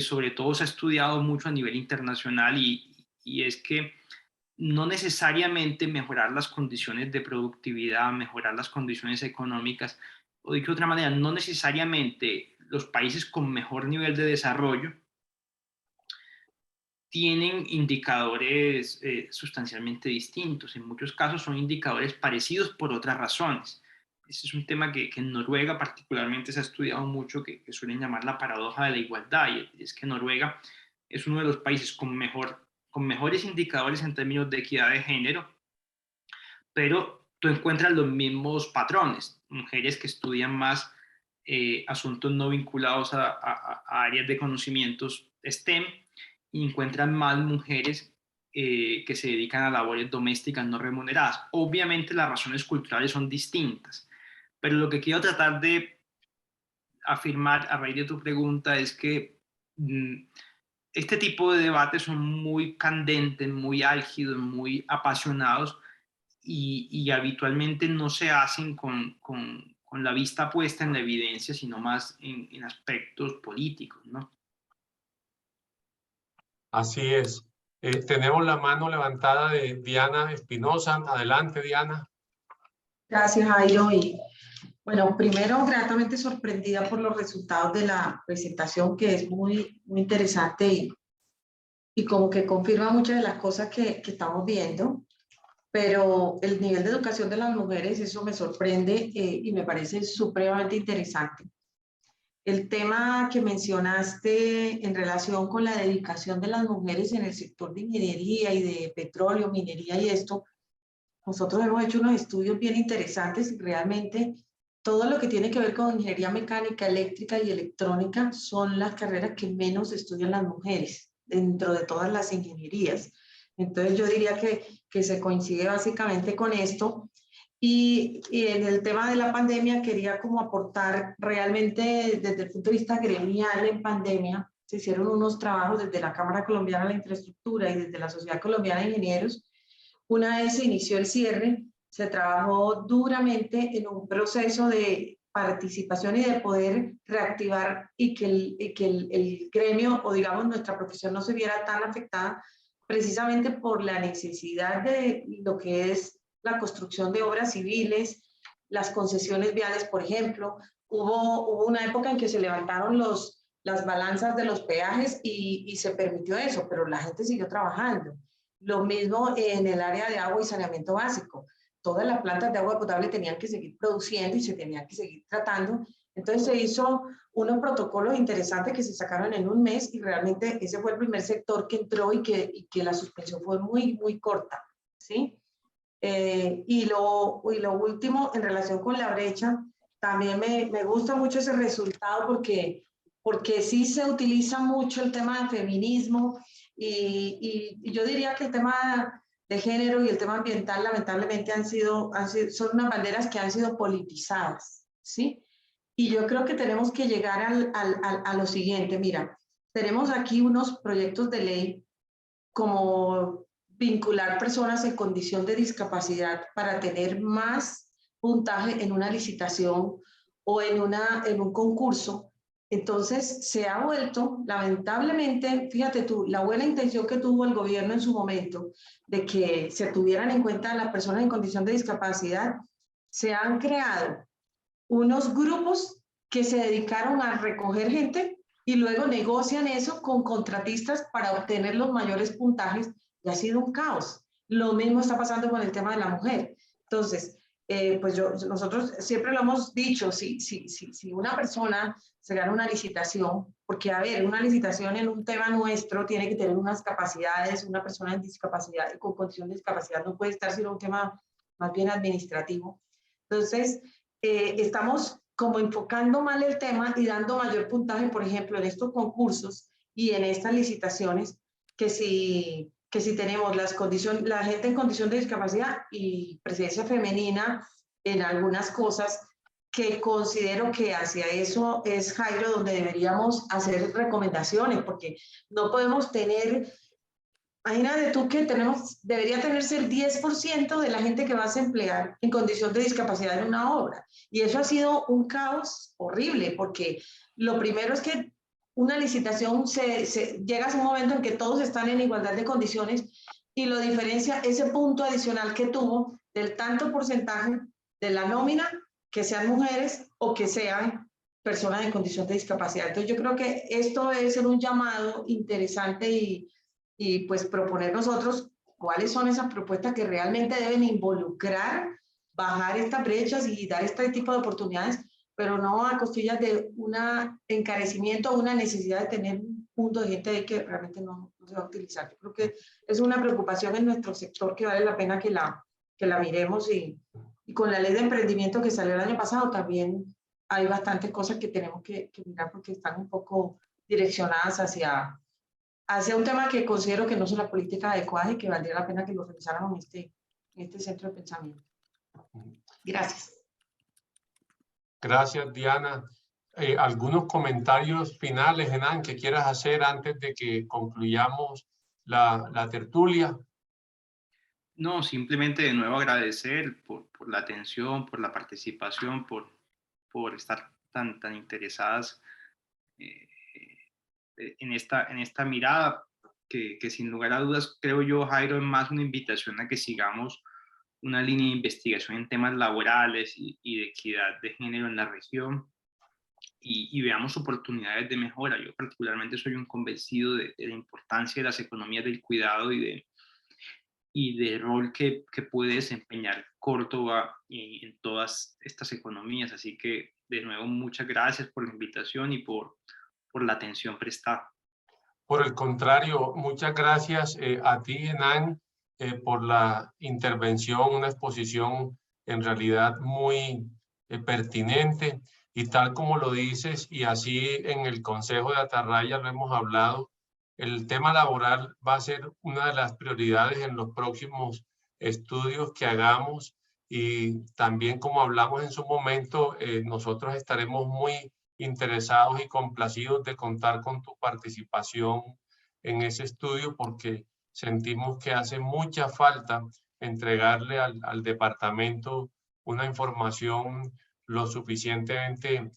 sobre todo se ha estudiado mucho a nivel internacional y es que no necesariamente mejorar las condiciones de productividad, mejorar las condiciones económicas, o dicho de otra manera, no necesariamente los países con mejor nivel de desarrollo tienen indicadores sustancialmente distintos. En muchos casos son indicadores parecidos por otras razones. Ese es un tema que en Noruega particularmente se ha estudiado mucho, que suelen llamar la paradoja de la igualdad, y es que Noruega es uno de los países con mejores indicadores en términos de equidad de género, pero tú encuentras los mismos patrones. Mujeres que estudian más asuntos no vinculados a áreas de conocimientos STEM, y encuentran más mujeres que se dedican a labores domésticas no remuneradas. Obviamente las razones culturales son distintas, pero lo que quiero tratar de afirmar a raíz de tu pregunta es que este tipo de debates son muy candentes, muy álgidos, muy apasionados, y habitualmente no se hacen con la vista puesta en la evidencia, sino más en aspectos políticos, ¿no? Así es. Tenemos la mano levantada de Diana Espinosa. Adelante, Diana. Gracias, Jairo. Y bueno, primero, gratamente sorprendida por los resultados de la presentación, que es muy interesante y como que confirma muchas de las cosas que estamos viendo. pero el nivel de educación de las mujeres, eso me sorprende y me parece supremamente interesante. El tema que mencionaste en relación con la dedicación de las mujeres en el sector de ingeniería y de petróleo, minería y esto, nosotros hemos hecho unos estudios bien interesantes y realmente todo lo que tiene que ver con ingeniería mecánica, eléctrica y electrónica son las carreras que menos estudian las mujeres dentro de todas las ingenierías. Entonces yo diría que se coincide básicamente con esto. Y en el tema de la pandemia quería como aportar realmente desde el punto de vista gremial en pandemia, se hicieron unos trabajos desde la Cámara Colombiana de la Infraestructura y desde la Sociedad Colombiana de Ingenieros. Una vez se inició el cierre, se trabajó duramente en un proceso de participación y de poder reactivar y que el gremio o digamos nuestra profesión no se viera tan afectada precisamente por la necesidad de lo que es la construcción de obras civiles, las concesiones viales, por ejemplo. Hubo una época en que se levantaron las balanzas de los peajes y se permitió eso, pero la gente siguió trabajando. Lo mismo en el área de agua y saneamiento básico. Todas las plantas de agua potable tenían que seguir produciendo y se tenían que seguir tratando. Entonces se hizo unos protocolos interesantes que se sacaron en un mes y realmente ese fue el primer sector que entró y que la suspensión fue muy, muy corta, ¿sí? Y lo último, en relación con la brecha, también me gusta mucho ese resultado porque sí se utiliza mucho el tema del feminismo y yo diría que el tema de género y el tema ambiental lamentablemente son unas banderas que han sido politizadas, ¿sí? Y yo creo que tenemos que llegar a lo siguiente, mira, tenemos aquí unos proyectos de ley como vincular personas en condición de discapacidad para tener más puntaje en una licitación o en un concurso. Entonces se ha vuelto, lamentablemente, fíjate tú, la buena intención que tuvo el gobierno en su momento de que se tuvieran en cuenta las personas en condición de discapacidad, se han creado unos grupos que se dedicaron a recoger gente y luego negocian eso con contratistas para obtener los mayores puntajes y ha sido un caos. Lo mismo está pasando con el tema de la mujer. Entonces, pues nosotros siempre lo hemos dicho, si una persona se gana una licitación, porque a ver, una licitación en un tema nuestro tiene que tener unas capacidades, una persona en discapacidad, con condición de discapacidad no puede estar sino un tema más bien administrativo. Entonces, estamos como enfocando mal el tema y dando mayor puntaje, por ejemplo, en estos concursos y en estas licitaciones, que si tenemos la gente en condición de discapacidad y presencia femenina en algunas cosas, que considero que hacia eso es, Jairo, donde deberíamos hacer recomendaciones, porque no podemos tener... Imagínate tú que debería tenerse el 10% de la gente que vas a emplear en condición de discapacidad en una obra. Y eso ha sido un caos horrible, porque lo primero es que una licitación llega a un momento en que todos están en igualdad de condiciones y lo diferencia ese punto adicional que tuvo del tanto porcentaje de la nómina que sean mujeres o que sean personas en condición de discapacidad. Entonces yo creo que esto debe ser un llamado interesante y pues proponer nosotros cuáles son esas propuestas que realmente deben involucrar, bajar estas brechas y dar este tipo de oportunidades, pero no a costillas de un encarecimiento o una necesidad de tener un punto de gente ahí que realmente no se va a utilizar. Yo creo que es una preocupación en nuestro sector que vale la pena que la miremos y con la ley de emprendimiento que salió el año pasado también hay bastantes cosas que tenemos que mirar porque están un poco direccionadas hacia un tema que considero que no son las políticas adecuadas y que valdría la pena que lo revisáramos en este centro de pensamiento. Gracias. Gracias, Diana. ¿Algunos comentarios finales, Hernán, que quieras hacer antes de que concluyamos la tertulia? No, simplemente de nuevo agradecer por la atención, por la participación, por estar tan interesadas en esta mirada que sin lugar a dudas, creo yo, Jairo, es más una invitación a que sigamos una línea de investigación en temas laborales y de equidad de género en la región y veamos oportunidades de mejora. Yo particularmente soy un convencido de la importancia de las economías del cuidado y y del rol que puede desempeñar Córdoba en todas estas economías. Así que, de nuevo, muchas gracias por la invitación y por la atención prestada. Por el contrario, muchas gracias a ti, Enan, por la intervención, una exposición en realidad muy pertinente, y tal como lo dices, y así en el Consejo de Atarraya lo hemos hablado, el tema laboral va a ser una de las prioridades en los próximos estudios que hagamos, y también, como hablamos en su momento, nosotros estaremos muy interesados y complacidos de contar con tu participación en ese estudio, porque sentimos que hace mucha falta entregarle al departamento una información lo suficientemente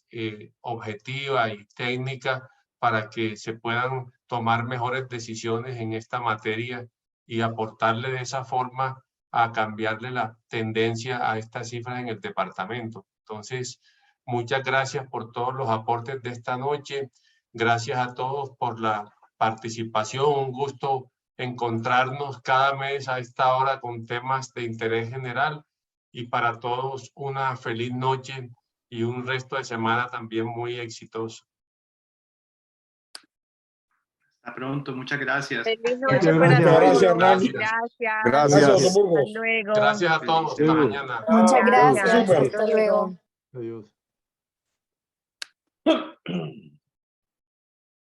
objetiva y técnica para que se puedan tomar mejores decisiones en esta materia y aportarle de esa forma a cambiarle la tendencia a estas cifras en el departamento. Entonces, muchas gracias por todos los aportes de esta noche. Gracias a todos por la participación. Un gusto encontrarnos cada mes a esta hora con temas de interés general. Y para todos una feliz noche y un resto de semana también muy exitoso. Hasta pronto, muchas gracias. Feliz noche para todos. Gracias. Gracias. Hasta luego. Gracias a todos. Hasta Adiós. mañana. Muchas Gracias. gracias. Hasta luego. Adiós.